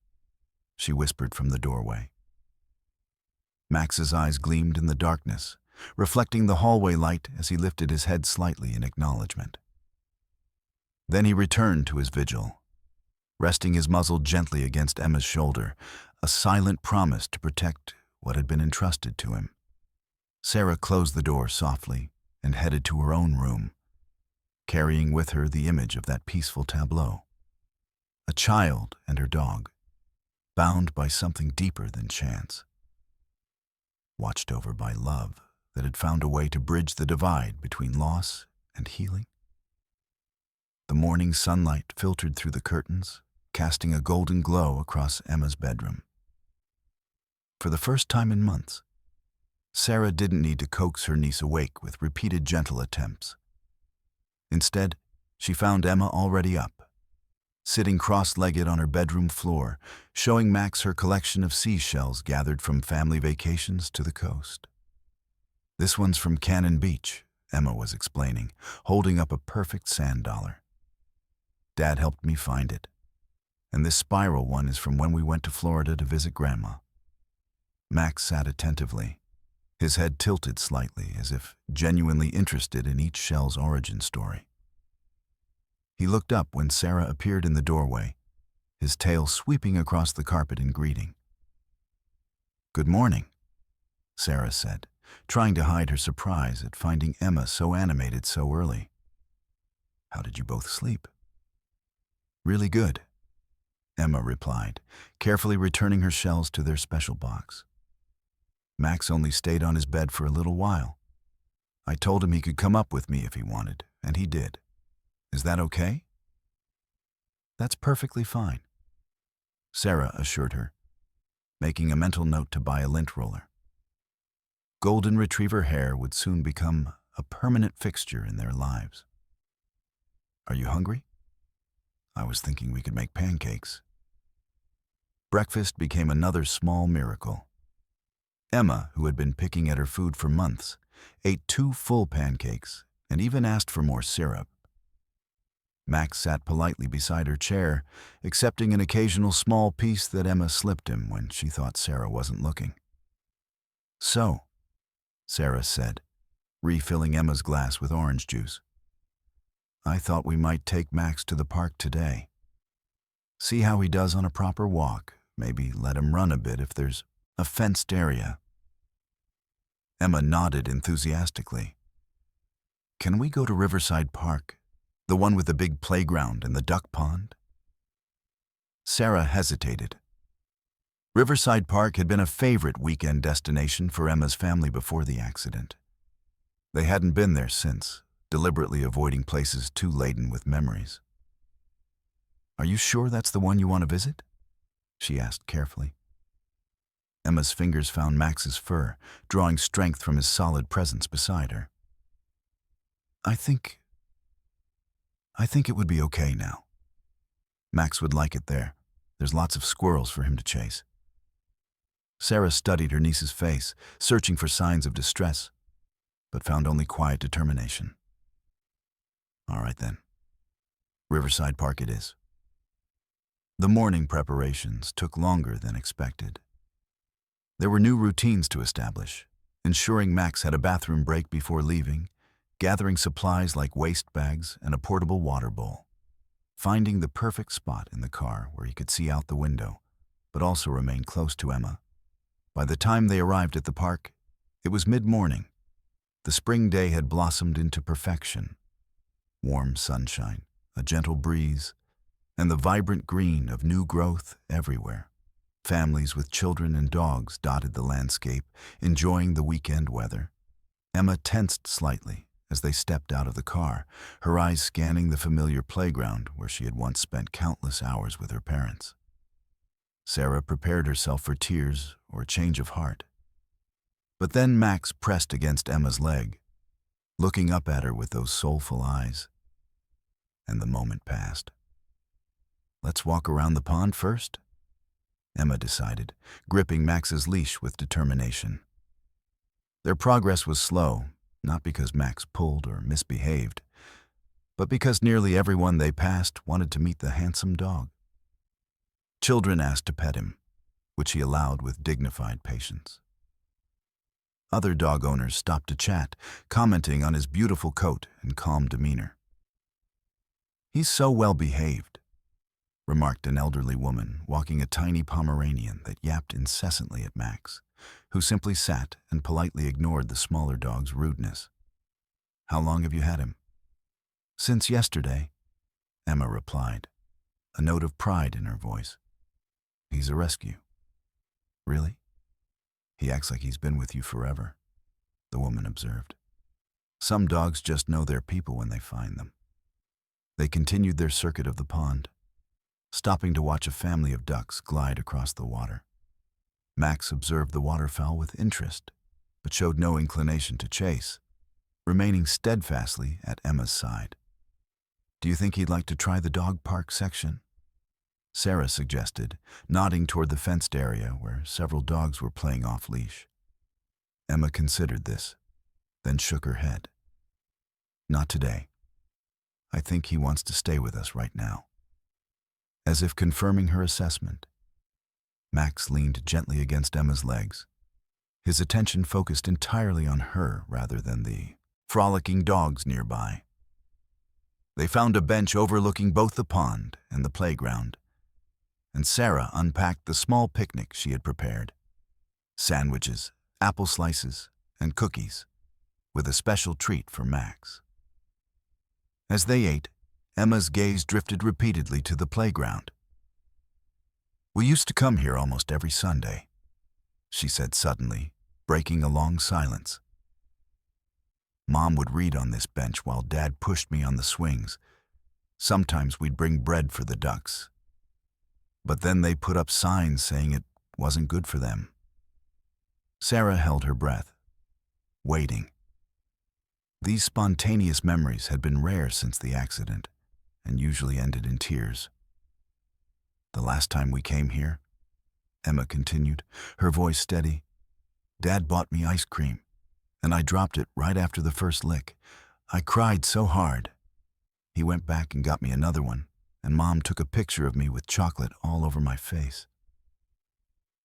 she whispered from the doorway. Max's eyes gleamed in the darkness, reflecting the hallway light as he lifted his head slightly in acknowledgement. Then he returned to his vigil, resting his muzzle gently against Emma's shoulder, a silent promise to protect what had been entrusted to him. Sarah closed the door softly and headed to her own room, carrying with her the image of that peaceful tableau. A child and her dog, bound by something deeper than chance, watched over by love that had found a way to bridge the divide between loss and healing. The morning sunlight filtered through the curtains, casting a golden glow across Emma's bedroom. For the first time in months, Sarah didn't need to coax her niece awake with repeated gentle attempts. Instead, she found Emma already up, sitting cross-legged on her bedroom floor, showing Max her collection of seashells gathered from family vacations to the coast. "This one's from Cannon Beach," Emma was explaining, holding up a perfect sand dollar. "Dad helped me find it. And this spiral one is from when we went to Florida to visit Grandma." Max sat attentively, his head tilted slightly as if genuinely interested in each shell's origin story. He looked up when Sarah appeared in the doorway, his tail sweeping across the carpet in greeting. "Good morning," Sarah said, trying to hide her surprise at finding Emma so animated so early. "How did you both sleep?" "Really good," Emma replied, carefully returning her shells to their special box. "Max only stayed on his bed for a little while. I told him he could come up with me if he wanted, and he did. Is that okay?" "That's perfectly fine," Sarah assured her, making a mental note to buy a lint roller. Golden Retriever hair would soon become a permanent fixture in their lives. "Are you hungry? I was thinking we could make pancakes." Breakfast became another small miracle. Emma, who had been picking at her food for months, ate 2 full pancakes and even asked for more syrup. Max sat politely beside her chair, accepting an occasional small piece that Emma slipped him when she thought Sarah wasn't looking. "So," Sarah said, refilling Emma's glass with orange juice, "I thought we might take Max to the park today. See how he does on a proper walk, maybe let him run a bit if there's a fenced area." Emma nodded enthusiastically. "Can we go to Riverside Park, the one with the big playground and the duck pond?" Sarah hesitated. Riverside Park had been a favorite weekend destination for Emma's family before the accident. They hadn't been there since, deliberately avoiding places too laden with memories. "Are you sure that's the one you want to visit?" she asked carefully. Emma's fingers found Max's fur, drawing strength from his solid presence beside her. I think it would be okay now. Max would like it there. There's lots of squirrels for him to chase." Sarah studied her niece's face, searching for signs of distress, but found only quiet determination. All right then. Riverside Park it is. The morning preparations took longer than expected. There were new routines to establish, ensuring Max had a bathroom break before leaving, gathering supplies like waste bags and a portable water bowl, finding the perfect spot in the car where he could see out the window, but also remain close to Emma. By the time they arrived at the park, it was mid-morning. The spring day had blossomed into perfection. Warm sunshine, a gentle breeze, and the vibrant green of new growth everywhere. Families with children and dogs dotted the landscape, enjoying the weekend weather. Emma tensed slightly as they stepped out of the car, her eyes scanning the familiar playground where she had once spent countless hours with her parents. Sarah prepared herself for tears or a change of heart. But then Max pressed against Emma's leg, looking up at her with those soulful eyes. And the moment passed. Let's walk around the pond first, Emma decided, gripping Max's leash with determination. Their progress was slow, not because Max pulled or misbehaved, but because nearly everyone they passed wanted to meet the handsome dog. Children asked to pet him, which he allowed with dignified patience. Other dog owners stopped to chat, commenting on his beautiful coat and calm demeanor. "He's so well behaved," remarked an elderly woman walking a tiny Pomeranian that yapped incessantly at Max, who simply sat and politely ignored the smaller dog's rudeness. "How long have you had him?" "Since yesterday," Emma replied, a note of pride in her voice. "He's a rescue." "Really? He acts like he's been with you forever," the woman observed. "Some dogs just know their people when they find them." They continued their circuit of the pond, stopping to watch a family of ducks glide across the water. Max observed the waterfowl with interest, but showed no inclination to chase, remaining steadfastly at Emma's side. "Do you think he'd like to try the dog park section?" Sarah suggested, nodding toward the fenced area where several dogs were playing off-leash. Emma considered this, then shook her head. "Not today. I think he wants to stay with us right now." As if confirming her assessment, Max leaned gently against Emma's legs, his attention focused entirely on her rather than the frolicking dogs nearby. They found a bench overlooking both the pond and the playground, and Sarah unpacked the small picnic she had prepared. Sandwiches, apple slices, and cookies, with a special treat for Max. As they ate, Emma's gaze drifted repeatedly to the playground. "We used to come here almost every Sunday," she said suddenly, breaking a long silence. "Mom would read on this bench while Dad pushed me on the swings. Sometimes we'd bring bread for the ducks. But then they put up signs saying it wasn't good for them." Sarah held her breath, waiting. These spontaneous memories had been rare since the accident, and usually ended in tears. "The last time we came here," Emma continued, her voice steady, "Dad bought me ice cream, and I dropped it right after the first lick. I cried so hard. He went back and got me another one, and Mom took a picture of me with chocolate all over my face."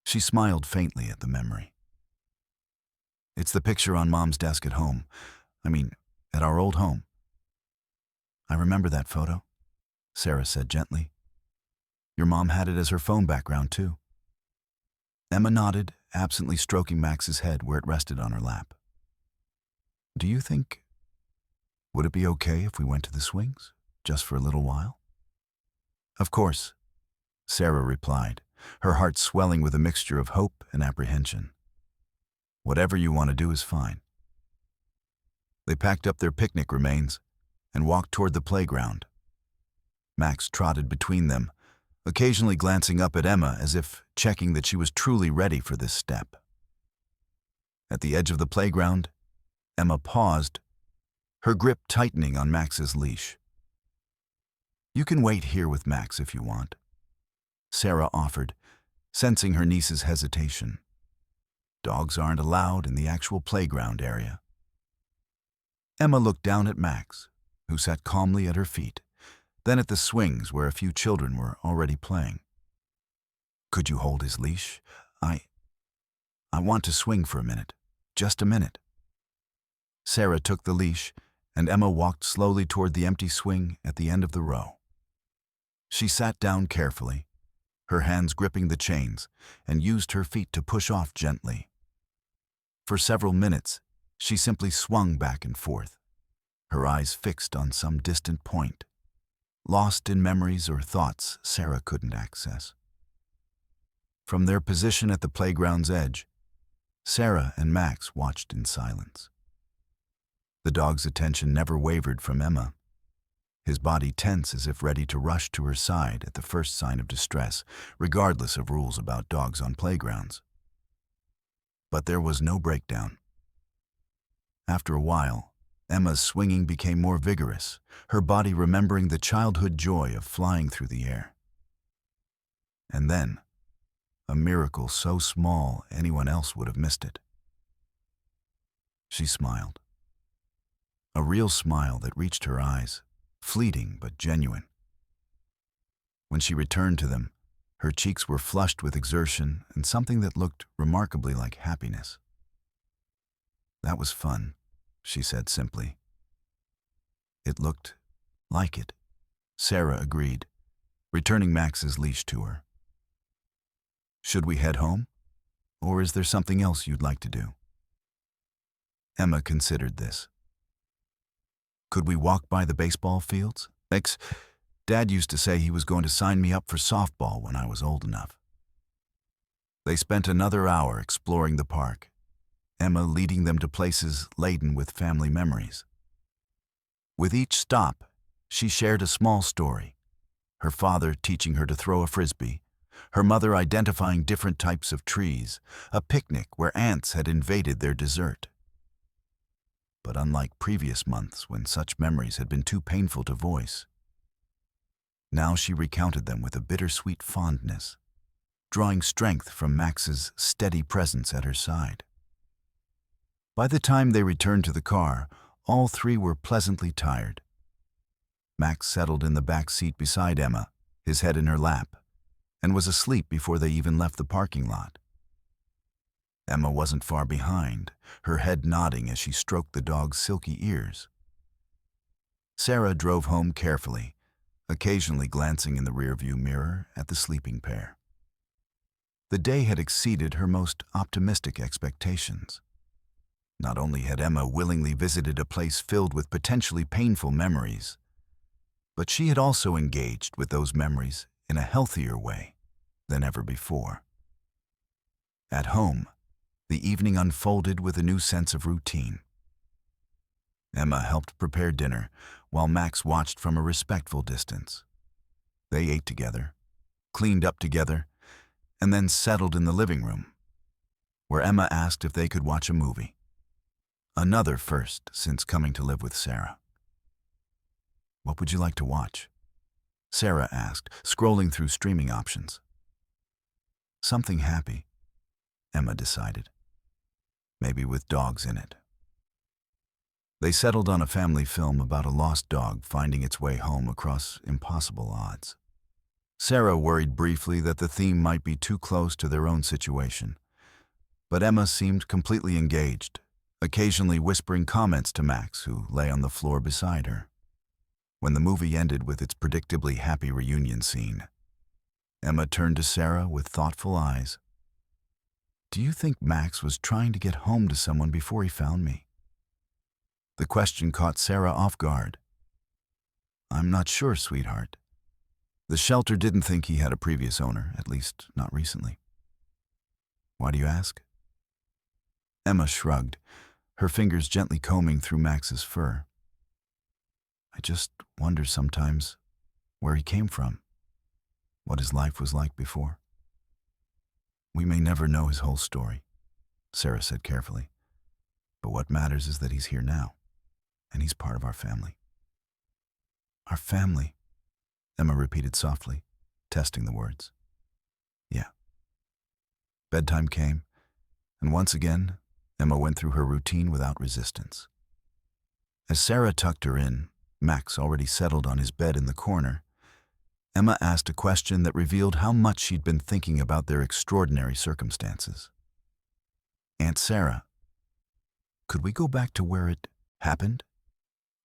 She smiled faintly at the memory. "It's the picture on Mom's desk at home. At our old home." "I remember that photo," Sarah said gently. "Your mom had it as her phone background, too." Emma nodded, absently stroking Max's head where it rested on her lap. "Do you think... would it be okay if we went to the swings, just for a little while?" "Of course," Sarah replied, her heart swelling with a mixture of hope and apprehension. "Whatever you want to do is fine." They packed up their picnic remains and walked toward the playground. Max trotted between them, occasionally glancing up at Emma as if checking that she was truly ready for this step. At the edge of the playground, Emma paused, her grip tightening on Max's leash. "You can wait here with Max if you want," Sarah offered, sensing her niece's hesitation. Dogs aren't allowed in the actual playground area. Emma looked down at Max, who sat calmly at her feet, then at the swings where a few children were already playing. Could you hold his leash? I want to swing for a minute. Just a minute. Sarah took the leash, and Emma walked slowly toward the empty swing at the end of the row. She sat down carefully, her hands gripping the chains, and used her feet to push off gently. For several minutes, she simply swung back and forth, her eyes fixed on some distant point, lost in memories or thoughts Sarah couldn't access. From their position at the playground's edge, Sarah and Max watched in silence. The dog's attention never wavered from Emma, his body tense as if ready to rush to her side at the first sign of distress, regardless of rules about dogs on playgrounds. But there was no breakdown. After a while, Emma's swinging became more vigorous, her body remembering the childhood joy of flying through the air. And then, a miracle so small anyone else would have missed it. She smiled. A real smile that reached her eyes, fleeting but genuine. When she returned to them, her cheeks were flushed with exertion and something that looked remarkably like happiness. "That was fun," she said simply. "It looked like it," Sarah agreed, returning Max's leash to her. "Should we head home? Or is there something else you'd like to do?" Emma considered this. "Could we walk by the baseball fields? Dad used to say he was going to sign me up for softball when I was old enough." They spent another hour exploring the park, Emma leading them to places laden with family memories. With each stop, she shared a small story, her father teaching her to throw a frisbee, her mother identifying different types of trees, a picnic where ants had invaded their dessert. But unlike previous months when such memories had been too painful to voice, now she recounted them with a bittersweet fondness, drawing strength from Max's steady presence at her side. By the time they returned to the car, all three were pleasantly tired. Max settled in the back seat beside Emma, his head in her lap, and was asleep before they even left the parking lot. Emma wasn't far behind, her head nodding as she stroked the dog's silky ears. Sarah drove home carefully, occasionally glancing in the rearview mirror at the sleeping pair. The day had exceeded her most optimistic expectations. Not only had Emma willingly visited a place filled with potentially painful memories, but she had also engaged with those memories in a healthier way than ever before. At home, the evening unfolded with a new sense of routine. Emma helped prepare dinner, while Max watched from a respectful distance. They ate together, cleaned up together, and then settled in the living room, where Emma asked if they could watch a movie. Another first since coming to live with Sarah. "What would you like to watch?" Sarah asked, scrolling through streaming options. "Something happy," Emma decided. "Maybe with dogs in it." They settled on a family film about a lost dog finding its way home across impossible odds. Sarah worried briefly that the theme might be too close to their own situation, but Emma seemed completely engaged, occasionally whispering comments to Max, who lay on the floor beside her. When the movie ended with its predictably happy reunion scene, Emma turned to Sarah with thoughtful eyes. "Do you think Max was trying to get home to someone before he found me?" The question caught Sarah off guard. "I'm not sure, sweetheart. The shelter didn't think he had a previous owner, at least not recently." "Why do you ask?" Emma shrugged, her fingers gently combing through Max's fur. "I just wonder sometimes where he came from, what his life was like before." "We may never know his whole story," Sarah said carefully. "But what matters is that he's here now, and he's part of our family." "Our family," Emma repeated softly, testing the words. "Yeah." Bedtime came, And once again, Emma went through her routine without resistance. As Sarah tucked her in, Max already settled on his bed in the corner, Emma asked a question that revealed how much she'd been thinking about their extraordinary circumstances. "Aunt Sarah, could we go back to where it happened?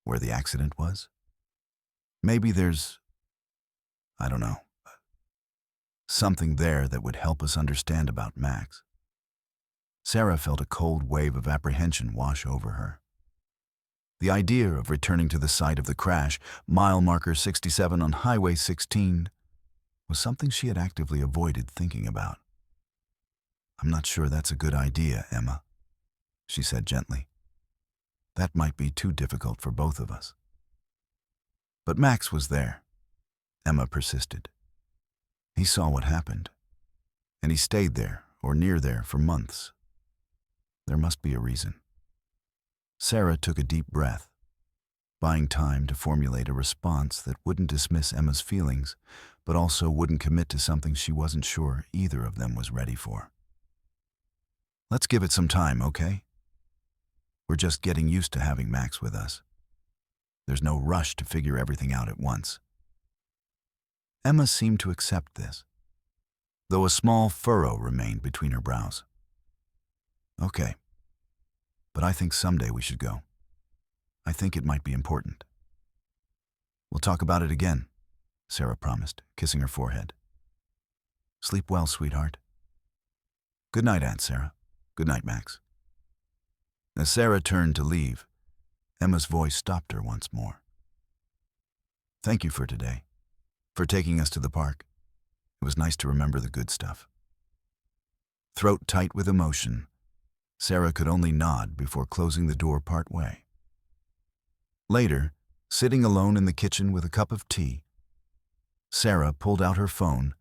Where the accident was? Maybe there's, I don't know, something there that would help us understand about Max." Sarah felt a cold wave of apprehension wash over her. The idea of returning to the site of the crash, mile marker 67 on Highway 16, was something she had actively avoided thinking about. "I'm not sure that's a good idea, Emma," she said gently. "That might be too difficult for both of us." "But Max was there," Emma persisted. "He saw what happened, and he stayed there, or near there, for months. There must be a reason." Sarah took a deep breath, buying time to formulate a response that wouldn't dismiss Emma's feelings, but also wouldn't commit to something she wasn't sure either of them was ready for. "Let's give it some time, okay? We're just getting used to having Max with us. There's no rush to figure everything out at once." Emma seemed to accept this, though a small furrow remained between her brows. "Okay, but I think someday we should go. I think it might be important." "We'll talk about it again," Sarah promised, kissing her forehead. "Sleep well, sweetheart." "Good night, Aunt Sarah. Good night, Max." As Sarah turned to leave, Emma's voice stopped her once more. "Thank you for today, for taking us to the park. It was nice to remember the good stuff." Throat tight with emotion, Sarah could only nod before closing the door part way. Later, sitting alone in the kitchen with a cup of tea, Sarah pulled out her phone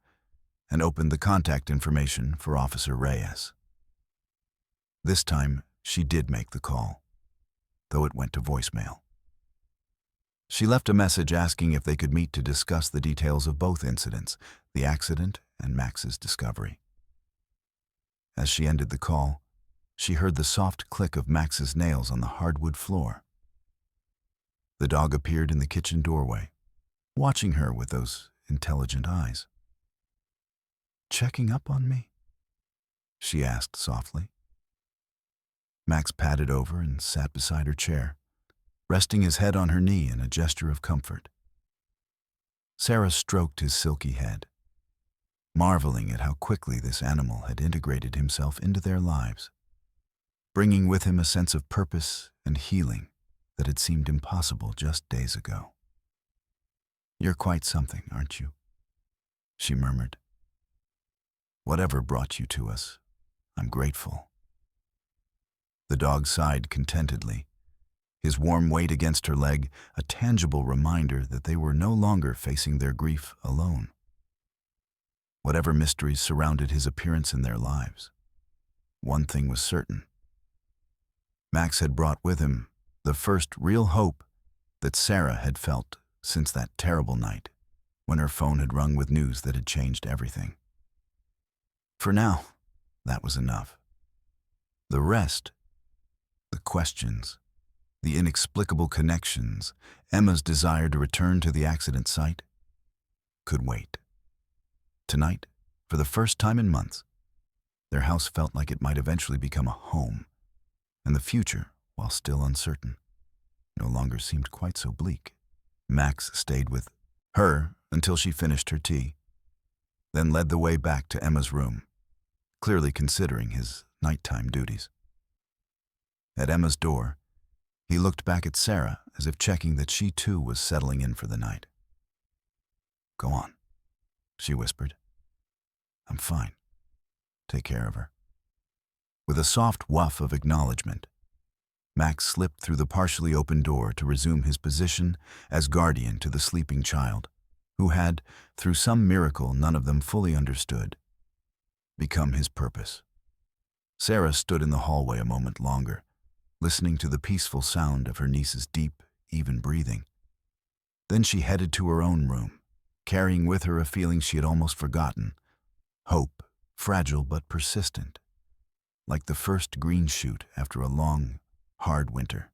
and opened the contact information for Officer Reyes. This time, she did make the call, though it went to voicemail. She left a message asking if they could meet to discuss the details of both incidents, the accident and Max's discovery. As she ended the call, she heard the soft click of Max's nails on the hardwood floor. The dog appeared in the kitchen doorway, watching her with those intelligent eyes. "Checking up on me?" she asked softly. Max padded over and sat beside her chair, resting his head on her knee in a gesture of comfort. Sarah stroked his silky head, marveling at how quickly this animal had integrated himself into their lives, bringing with him a sense of purpose and healing that had seemed impossible just days ago. "You're quite something, aren't you?" she murmured. "Whatever brought you to us, I'm grateful." The dog sighed contentedly, his warm weight against her leg a tangible reminder that they were no longer facing their grief alone. Whatever mysteries surrounded his appearance in their lives, one thing was certain. Max had brought with him the first real hope that Sarah had felt since that terrible night when her phone had rung with news that had changed everything. For now, that was enough. The rest, the questions, the inexplicable connections, Emma's desire to return to the accident site, could wait. Tonight, for the first time in months, their house felt like it might eventually become a home, and the future, while still uncertain, no longer seemed quite so bleak. Max stayed with her until she finished her tea, then led the way back to Emma's room, clearly considering his nighttime duties. At Emma's door, he looked back at Sarah as if checking that she too was settling in for the night. "Go on," she whispered. "I'm fine. Take care of her." With a soft woof of acknowledgement, Max slipped through the partially open door to resume his position as guardian to the sleeping child, who had, through some miracle none of them fully understood, become his purpose. Sarah stood in the hallway a moment longer, listening to the peaceful sound of her niece's deep, even breathing. Then she headed to her own room, carrying with her a feeling she had almost forgotten, hope, fragile but persistent, like the first green shoot after a long, hard winter.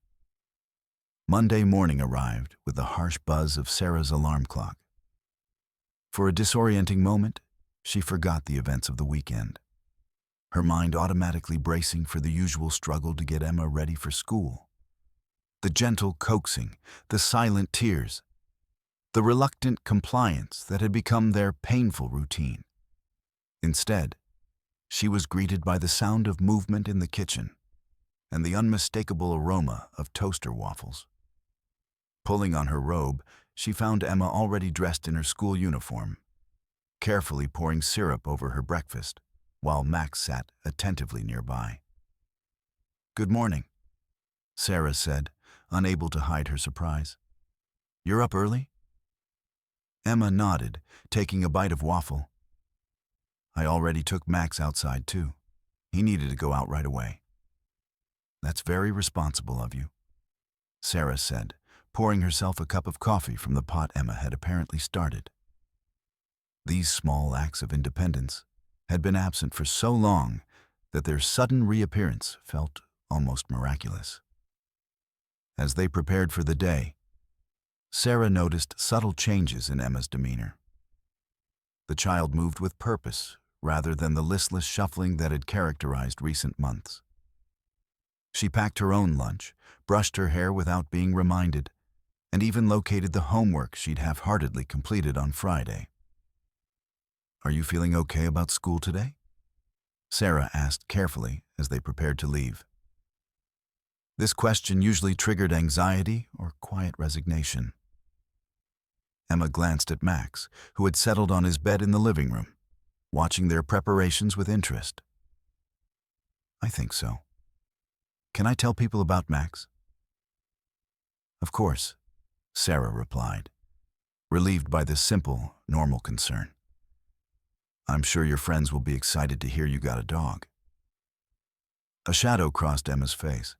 Monday morning arrived with the harsh buzz of Sarah's alarm clock. For a disorienting moment, she forgot the events of the weekend, her mind automatically bracing for the usual struggle to get Emma ready for school. The gentle coaxing, the silent tears, the reluctant compliance that had become their painful routine. Instead, she was greeted by the sound of movement in the kitchen and the unmistakable aroma of toaster waffles. Pulling on her robe, she found Emma already dressed in her school uniform, carefully pouring syrup over her breakfast, while Max sat attentively nearby. "Good morning," Sarah said, unable to hide her surprise. "You're up early?" Emma nodded, taking a bite of waffle. "I already took Max outside too. He needed to go out right away." "That's very responsible of you," Sarah said, pouring herself a cup of coffee from the pot Emma had apparently started. These small acts of independence had been absent for so long that their sudden reappearance felt almost miraculous. As they prepared for the day, Sarah noticed subtle changes in Emma's demeanor. The child moved with purpose rather than the listless shuffling that had characterized recent months. She packed her own lunch, brushed her hair without being reminded, and even located the homework she'd half-heartedly completed on Friday. "Are you feeling okay about school today?" Sarah asked carefully as they prepared to leave. This question usually triggered anxiety or quiet resignation. Emma glanced at Max, who had settled on his bed in the living room, watching their preparations with interest. "I think so. Can I tell people about Max?" "Of course," Sarah replied, relieved by this simple, normal concern. "I'm sure your friends will be excited to hear you got a dog." A shadow crossed Emma's face.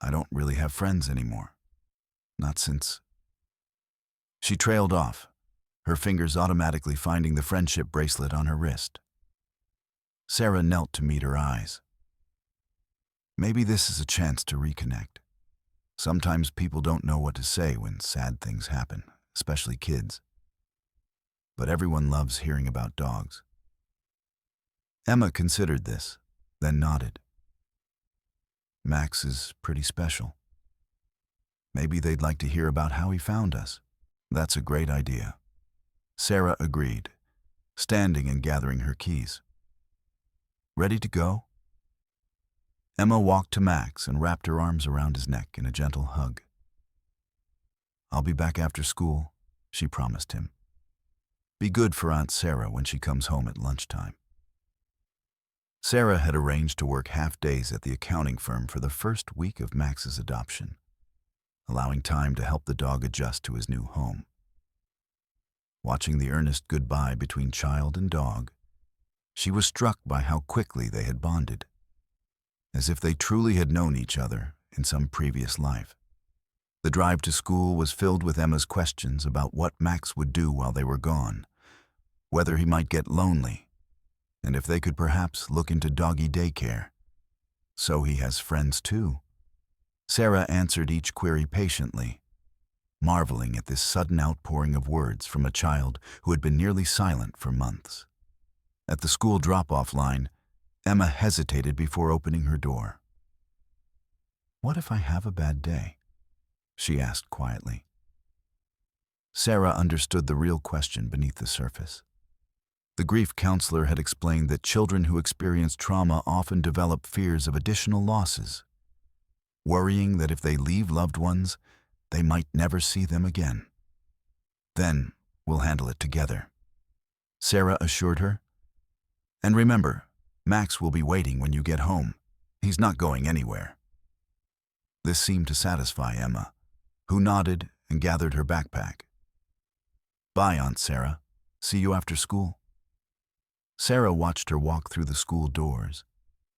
"I don't really have friends anymore. Not since—" She trailed off, her fingers automatically finding the friendship bracelet on her wrist. Sarah knelt to meet her eyes. Maybe this is a chance to reconnect. Sometimes people don't know what to say when sad things happen, especially kids. But everyone loves hearing about dogs. Emma considered this, then nodded. "Max is pretty special. Maybe they'd like to hear about how he found us." "That's a great idea," Sarah agreed, standing and gathering her keys. "Ready to go?" Emma walked to Max and wrapped her arms around his neck in a gentle hug. "I'll be back after school," she promised him. "Be good for Aunt Sarah when she comes home at lunchtime." Sarah had arranged to work half-days at the accounting firm for the first week of Max's adoption, allowing time to help the dog adjust to his new home. Watching the earnest goodbye between child and dog, she was struck by how quickly they had bonded, as if they truly had known each other in some previous life. The drive to school was filled with Emma's questions about what Max would do while they were gone, whether he might get lonely, and if they could perhaps look into doggy daycare. "So he has friends too?" Sarah answered each query patiently, marveling at this sudden outpouring of words from a child who had been nearly silent for months. At the school drop-off line, Emma hesitated before opening her door. "What if I have a bad day?" she asked quietly. Sarah understood the real question beneath the surface. The grief counselor had explained that children who experience trauma often develop fears of additional losses, worrying that if they leave loved ones, they might never see them again. "Then we'll handle it together," Sarah assured her. "And remember, Max will be waiting when you get home. He's not going anywhere." This seemed to satisfy Emma, who nodded and gathered her backpack. "Bye, Aunt Sarah. See you after school." Sarah watched her walk through the school doors,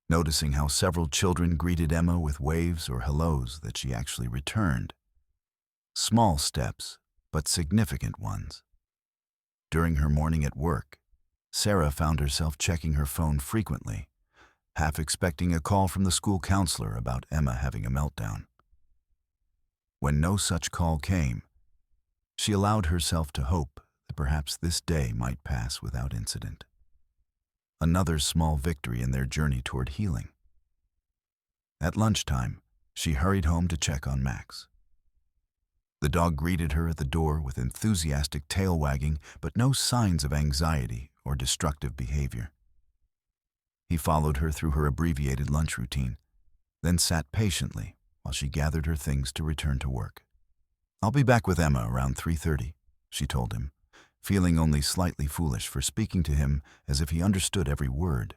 noticing how several children greeted Emma with waves or hellos that she actually returned. Small steps, but significant ones. During her morning at work, Sarah found herself checking her phone frequently, half expecting a call from the school counselor about Emma having a meltdown. When no such call came, she allowed herself to hope that perhaps this day might pass without incident. Another small victory in their journey toward healing. At lunchtime, she hurried home to check on Max. The dog greeted her at the door with enthusiastic tail wagging, but no signs of anxiety or destructive behavior. He followed her through her abbreviated lunch routine, then sat patiently while she gathered her things to return to work. "I'll be back with Emma around 3:30, she told him, feeling only slightly foolish for speaking to him as if he understood every word.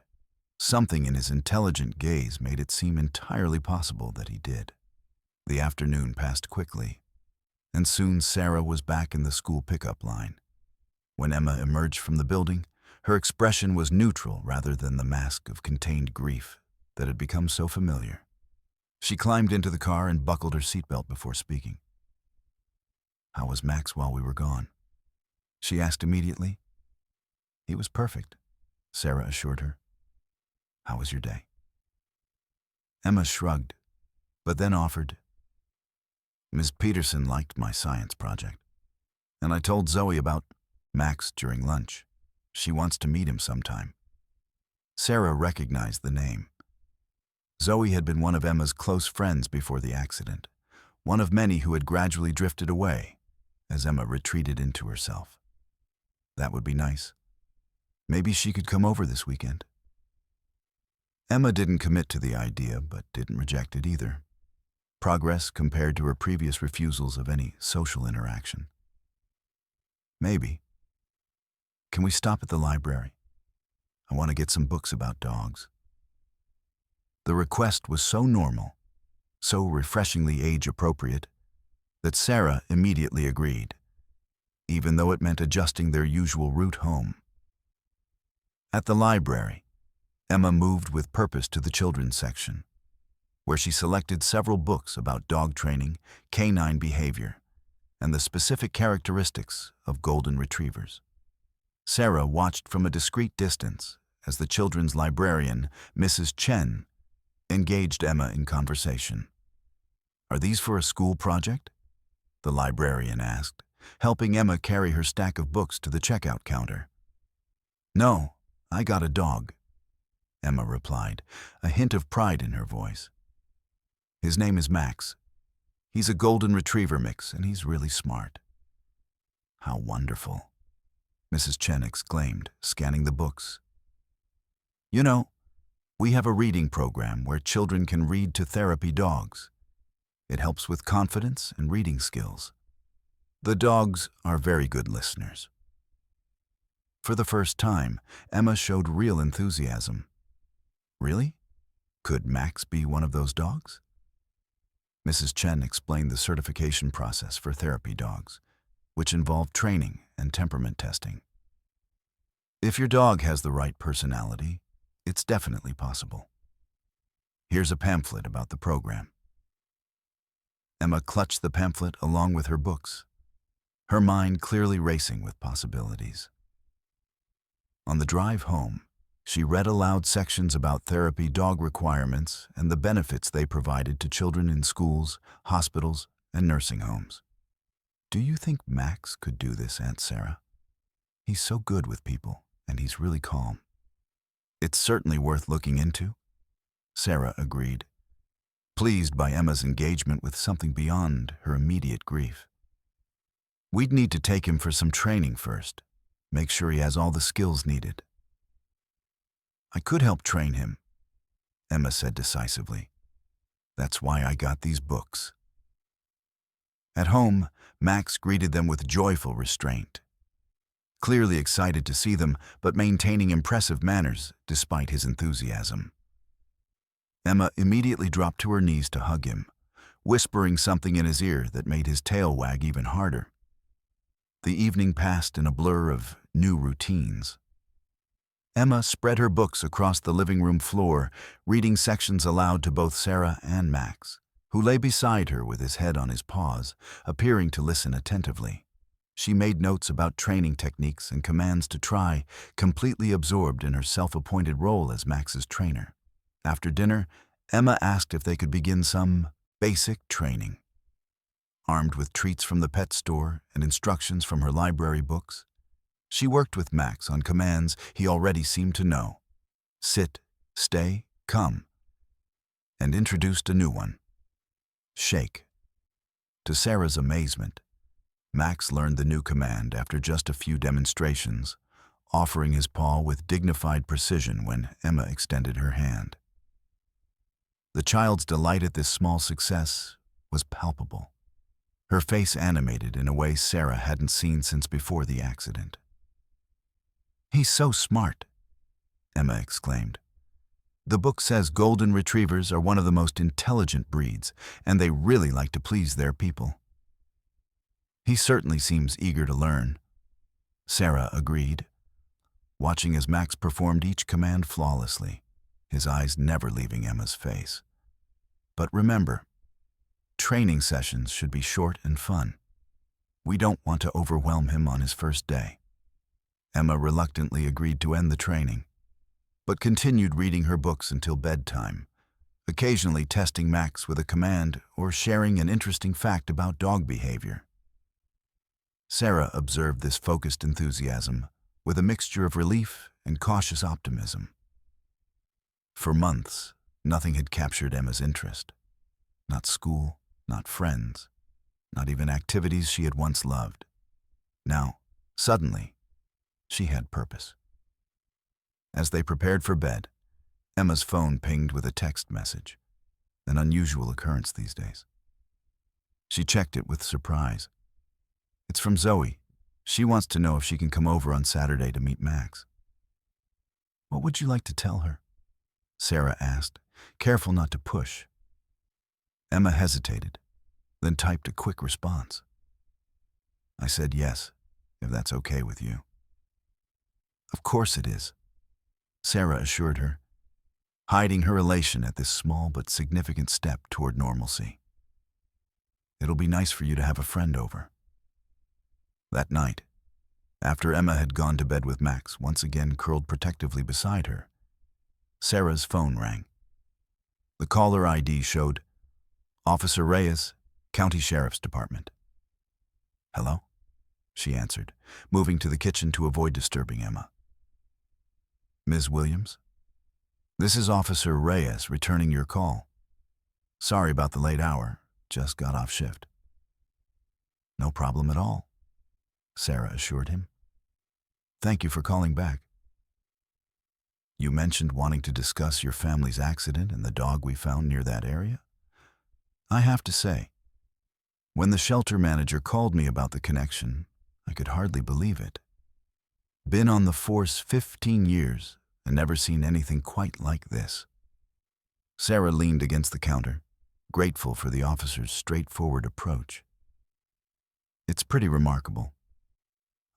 Something in his intelligent gaze made it seem entirely possible that he did. The afternoon passed quickly, and soon Sarah was back in the school pickup line. When Emma emerged from the building, her expression was neutral rather than the mask of contained grief that had become so familiar. She climbed into the car and buckled her seatbelt before speaking. "How was Max while we were gone?" she asked immediately. "He was perfect," Sarah assured her. "How was your day?" Emma shrugged, but then offered, "Ms. Peterson liked my science project, and I told Zoe about Max during lunch. She wants to meet him sometime." Sarah recognized the name. Zoe had been one of Emma's close friends before the accident, one of many who had gradually drifted away as Emma retreated into herself. That would be nice. Maybe she could come over this weekend. Emma didn't commit to the idea, but didn't reject it either. Progress compared to her previous refusals of any social interaction. "Maybe. Can we stop at the library? I want to get some books about dogs." The request was so normal, so refreshingly age-appropriate, that Sarah immediately agreed, even though it meant adjusting their usual route home. At the library, Emma moved with purpose to the children's section, where she selected several books about dog training, canine behavior, and the specific characteristics of golden retrievers. Sarah watched from a discreet distance as the children's librarian, Mrs. Chen, engaged Emma in conversation. "Are these for a school project?" the librarian asked, helping Emma carry her stack of books to the checkout counter. "No, I got a dog," Emma replied, a hint of pride in her voice. "His name is Max. He's a golden retriever mix, and he's really smart." "How wonderful," Mrs. Chen exclaimed, scanning the books. "You know, we have a reading program where children can read to therapy dogs. It helps with confidence and reading skills. The dogs are very good listeners." For the first time, Emma showed real enthusiasm. "Really? Could Max be one of those dogs?" Mrs. Chen explained the certification process for therapy dogs, which involved training and temperament testing. "If your dog has the right personality, it's definitely possible. Here's a pamphlet about the program." Emma clutched the pamphlet along with her books, her mind clearly racing with possibilities. On the drive home, she read aloud sections about therapy dog requirements and the benefits they provided to children in schools, hospitals, and nursing homes. "Do you think Max could do this, Aunt Sarah? He's so good with people, and he's really calm." "It's certainly worth looking into," Sarah agreed, pleased by Emma's engagement with something beyond her immediate grief. "We'd need to take him for some training first, make sure he has all the skills needed." "I could help train him," Emma said decisively. "That's why I got these books." At home, Max greeted them with joyful restraint, clearly excited to see them, but maintaining impressive manners despite his enthusiasm. Emma immediately dropped to her knees to hug him, whispering something in his ear that made his tail wag even harder. The evening passed in a blur of new routines. Emma spread her books across the living room floor, reading sections aloud to both Sarah and Max, who lay beside her with his head on his paws, appearing to listen attentively. She made notes about training techniques and commands to try, completely absorbed in her self-appointed role as Max's trainer. After dinner, Emma asked if they could begin some basic training. Armed with treats from the pet store and instructions from her library books, she worked with Max on commands he already seemed to know: sit, stay, come, and introduced a new one: shake. To Sarah's amazement, Max learned the new command after just a few demonstrations, offering his paw with dignified precision when Emma extended her hand. The child's delight at this small success was palpable, her face animated in a way Sarah hadn't seen since before the accident. "He's so smart," Emma exclaimed. "The book says golden retrievers are one of the most intelligent breeds, and they really like to please their people." "He certainly seems eager to learn," Sarah agreed, watching as Max performed each command flawlessly, his eyes never leaving Emma's face. "But remember, training sessions should be short and fun. We don't want to overwhelm him on his first day." Emma reluctantly agreed to end the training, but continued reading her books until bedtime, occasionally testing Max with a command or sharing an interesting fact about dog behavior. Sarah observed this focused enthusiasm with a mixture of relief and cautious optimism. For months, nothing had captured Emma's interest. Not school, not friends, not even activities she had once loved. Now, suddenly, she had purpose. As they prepared for bed, Emma's phone pinged with a text message, an unusual occurrence these days. She checked it with surprise. "It's from Zoe. She wants to know if she can come over on Saturday to meet Max." "What would you like to tell her?" Sarah asked, careful not to push. Emma hesitated, then typed a quick response. "I said yes, if that's okay with you." "Of course it is," Sarah assured her, hiding her elation at this small but significant step toward normalcy. "It'll be nice for you to have a friend over." That night, after Emma had gone to bed with Max once again curled protectively beside her, Sarah's phone rang. The caller ID showed Officer Reyes, County Sheriff's Department. "Hello?" she answered, moving to the kitchen to avoid disturbing Emma. "Ms. Williams? This is Officer Reyes returning your call. Sorry about the late hour, just got off shift." "No problem at all," Sarah assured him. "Thank you for calling back. You mentioned wanting to discuss your family's accident and the dog we found near that area. I have to say, when the shelter manager called me about the connection, I could hardly believe it. Been on the force 15 years and never seen anything quite like this." Sarah leaned against the counter, grateful for the officer's straightforward approach. "It's pretty remarkable.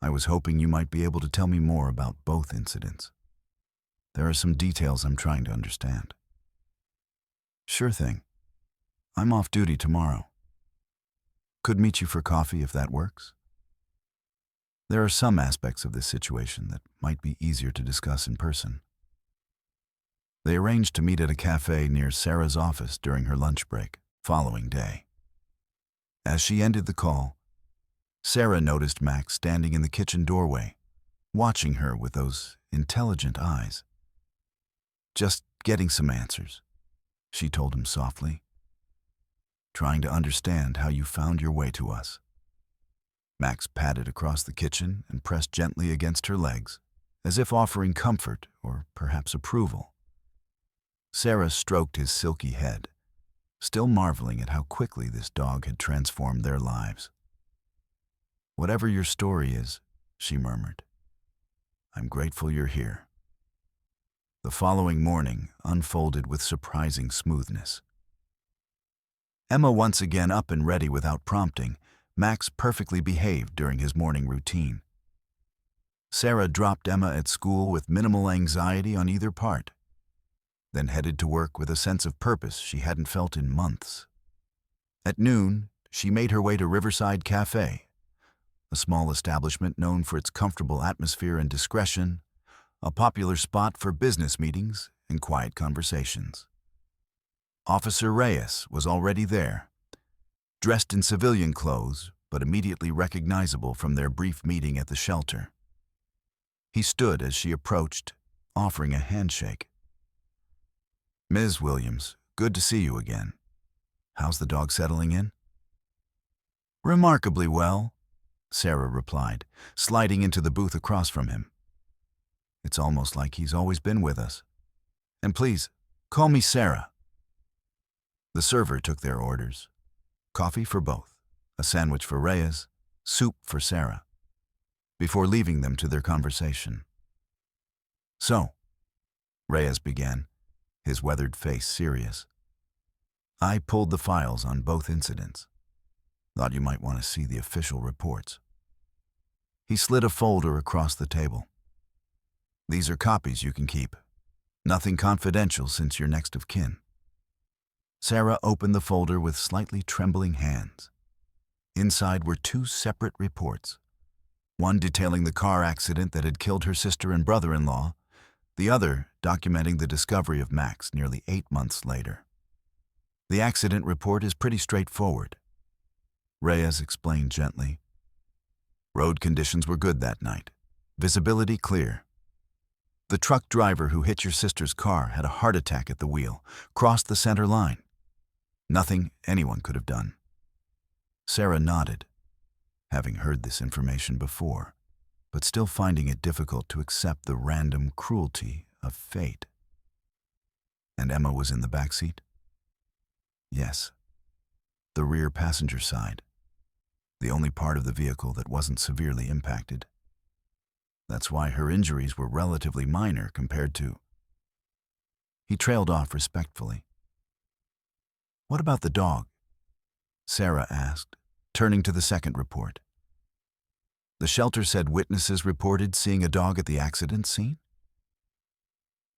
I was hoping you might be able to tell me more about both incidents. There are some details I'm trying to understand." "Sure thing. I'm off duty tomorrow. Could meet you for coffee if that works. There are some aspects of this situation that might be easier to discuss in person." They arranged to meet at a cafe near Sarah's office during her lunch break, following day. As she ended the call, Sarah noticed Max standing in the kitchen doorway, watching her with those intelligent eyes. "Just getting some answers," she told him softly. "Trying to understand how you found your way to us." Max padded across the kitchen and pressed gently against her legs, as if offering comfort or perhaps approval. Sarah stroked his silky head, still marveling at how quickly this dog had transformed their lives. "Whatever your story is," she murmured, "I'm grateful you're here." The following morning unfolded with surprising smoothness. Emma once again up and ready without prompting, Max perfectly behaved during his morning routine. Sarah dropped Emma at school with minimal anxiety on either part, then headed to work with a sense of purpose she hadn't felt in months. At noon, she made her way to Riverside Cafe, a small establishment known for its comfortable atmosphere and discretion, a popular spot for business meetings and quiet conversations. Officer Reyes was already there, dressed in civilian clothes, but immediately recognizable from their brief meeting at the shelter. He stood as she approached, offering a handshake. "Ms. Williams, good to see you again. How's the dog settling in?" "Remarkably well," Sarah replied, sliding into the booth across from him. "It's almost like he's always been with us. And please, call me Sarah." The server took their orders. Coffee for both, a sandwich for Reyes, soup for Sarah, before leaving them to their conversation. "So," Reyes began, his weathered face serious, "I pulled the files on both incidents. Thought you might want to see the official reports." He slid a folder across the table. "These are copies you can keep. Nothing confidential since you're next of kin." Sarah opened the folder with slightly trembling hands. Inside were two separate reports, one detailing the car accident that had killed her sister and brother-in-law, the other documenting the discovery of Max nearly 8 months later. "The accident report is pretty straightforward," Reyes explained gently. "Road conditions were good that night. Visibility clear. The truck driver who hit your sister's car had a heart attack at the wheel, crossed the center line. Nothing anyone could have done." Sarah nodded, having heard this information before, but still finding it difficult to accept the random cruelty of fate. "And Emma was in the back seat?" "Yes. The rear passenger side. The only part of the vehicle that wasn't severely impacted. That's why her injuries were relatively minor compared to—" He trailed off respectfully. "What about the dog?" Sarah asked, turning to the second report. "The shelter said witnesses reported seeing a dog at the accident scene?"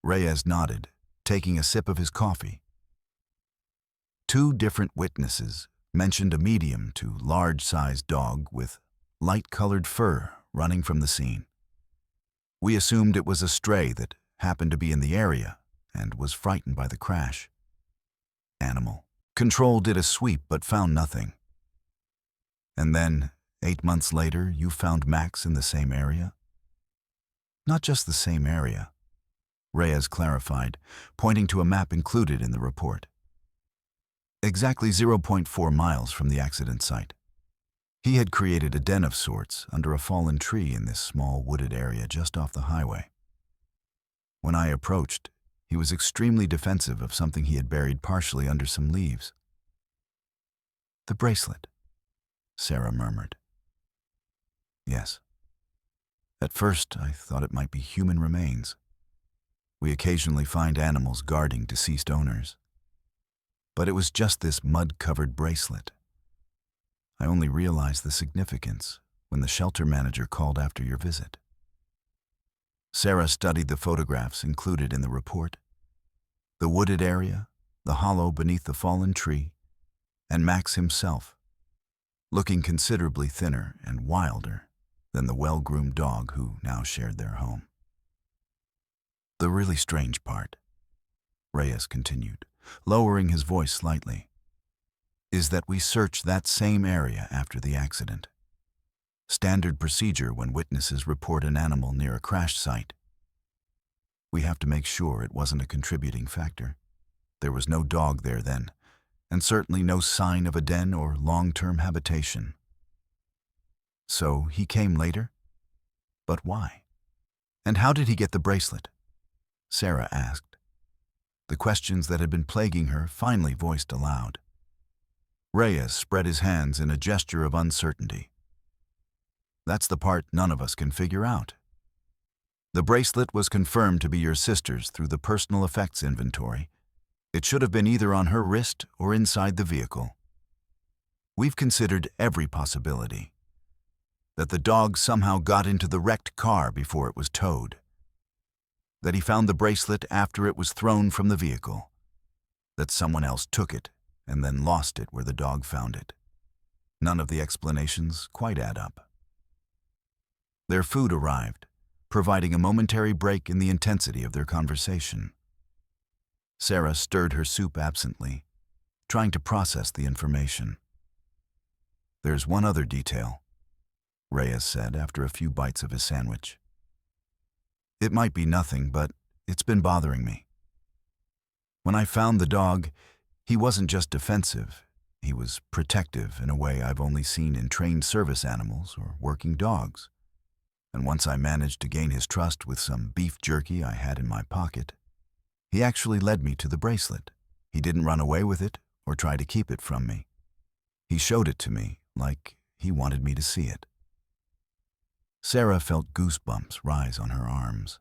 Reyes nodded, taking a sip of his coffee. "Two different witnesses mentioned a medium to large-sized dog with light-colored fur running from the scene. We assumed it was a stray that happened to be in the area and was frightened by the crash. Animal Control did a sweep but found nothing. And then, 8 months later, you found Max in the same area?" "Not just the same area," Reyes clarified, pointing to a map included in the report. "Exactly 0.4 miles from the accident site. He had created a den of sorts under a fallen tree in this small wooded area just off the highway. When I approached, he was extremely defensive of something he had buried partially under some leaves." "The bracelet," Sarah murmured. "Yes. At first, I thought it might be human remains. We occasionally find animals guarding deceased owners. But it was just this mud-covered bracelet. I only realized the significance when the shelter manager called after your visit." Sarah studied the photographs included in the report. The wooded area, the hollow beneath the fallen tree, and Max himself, looking considerably thinner and wilder than the well-groomed dog who now shared their home. "The really strange part," Reyes continued, lowering his voice slightly, "is that we searched that same area after the accident. Standard procedure when witnesses report an animal near a crash site. We have to make sure it wasn't a contributing factor. There was no dog there then, and certainly no sign of a den or long-term habitation. So he came later? But why? And how did he get the bracelet?" Sarah asked, the questions that had been plaguing her finally voiced aloud. Reyes spread his hands in a gesture of uncertainty. "That's the part none of us can figure out. The bracelet was confirmed to be your sister's through the personal effects inventory. It should have been either on her wrist or inside the vehicle. We've considered every possibility. That the dog somehow got into the wrecked car before it was towed. That he found the bracelet after it was thrown from the vehicle. That someone else took it and then lost it where the dog found it. None of the explanations quite add up." Their food arrived, providing a momentary break in the intensity of their conversation. Sarah stirred her soup absently, trying to process the information. "There's one other detail," Reyes said after a few bites of his sandwich. "It might be nothing, but it's been bothering me. When I found the dog, he wasn't just defensive, he was protective in a way I've only seen in trained service animals or working dogs. And once I managed to gain his trust with some beef jerky I had in my pocket, he actually led me to the bracelet. He didn't run away with it or try to keep it from me. He showed it to me like he wanted me to see it." Sarah felt goosebumps rise on her arms.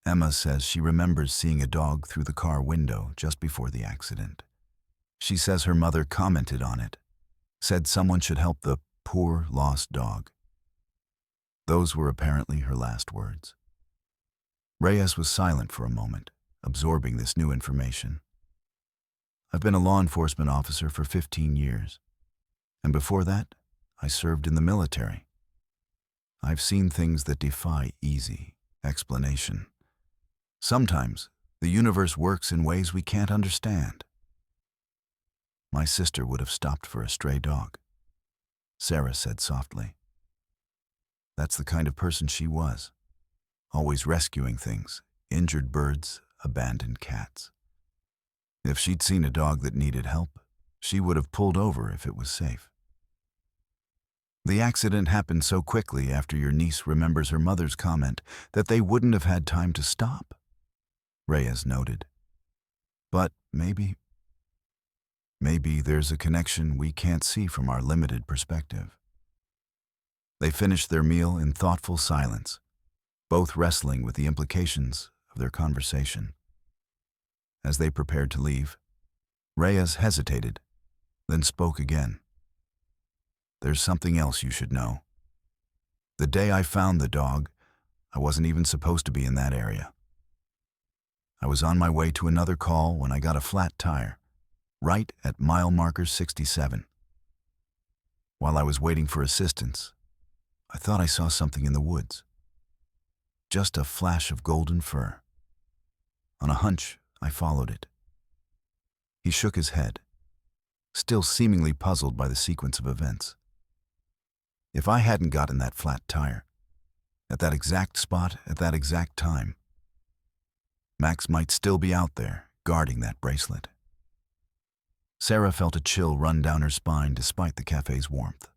Emma says she remembers seeing a dog through the car window just before the accident. She says her mother commented on it, said someone should help the poor lost dog. Those were apparently her last words. Reyes was silent for a moment, absorbing this new information. "I've been a law enforcement officer for 15 years, and before that, I served in the military. I've seen things that defy easy explanation. Sometimes, the universe works in ways we can't understand." "My sister would have stopped for a stray dog," Sarah said softly. "That's the kind of person she was, always rescuing things, injured birds, abandoned cats. If she'd seen a dog that needed help, she would have pulled over if it was safe." "The accident happened so quickly after your niece remembers her mother's comment that they wouldn't have had time to stop," Reyes noted. "But maybe there's a connection we can't see from our limited perspective." They finished their meal in thoughtful silence, both wrestling with the implications of their conversation. As they prepared to leave, Reyes hesitated, then spoke again. "There's something else you should know. The day I found the dog, I wasn't even supposed to be in that area. I was on my way to another call when I got a flat tire, right at mile marker 67. While I was waiting for assistance, I thought I saw something in the woods. Just a flash of golden fur. On a hunch, I followed it." He shook his head, still seemingly puzzled by the sequence of events. "If I hadn't gotten that flat tire, at that exact spot, at that exact time, Max might still be out there, guarding that bracelet." Sarah felt a chill run down her spine despite the cafe's warmth.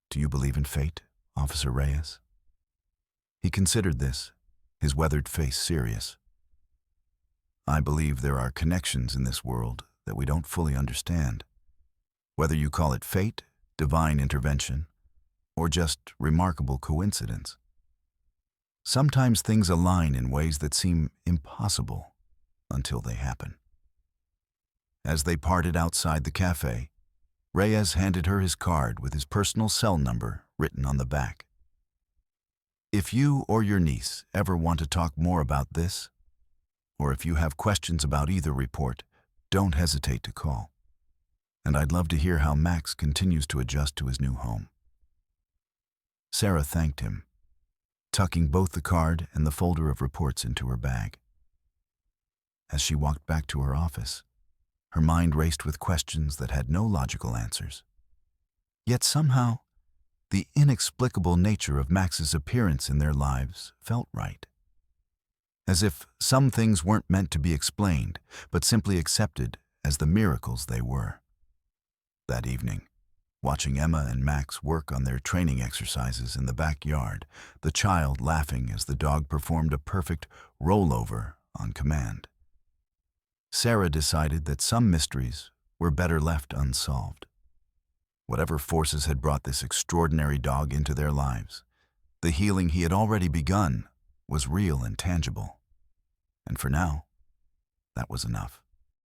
"Do you believe in fate, Officer Reyes?" He considered this, his weathered face serious. "I believe there are connections in this world that we don't fully understand. Whether you call it fate, divine intervention, or just remarkable coincidence. Sometimes things align in ways that seem impossible until they happen." As they parted outside the cafe, Reyes handed her his card with his personal cell number written on the back. "If you or your niece ever want to talk more about this, or if you have questions about either report, don't hesitate to call. And I'd love to hear how Max continues to adjust to his new home." Sarah thanked him, tucking both the card and the folder of reports into her bag. As she walked back to her office, her mind raced with questions that had no logical answers. Yet somehow, the inexplicable nature of Max's appearance in their lives felt right. As if some things weren't meant to be explained, but simply accepted as the miracles they were. That evening, watching Emma and Max work on their training exercises in the backyard, the child laughing as the dog performed a perfect rollover on command, Sarah decided that some mysteries were better left unsolved. Whatever forces had brought this extraordinary dog into their lives, the healing he had already begun was real and tangible. And for now, that was enough.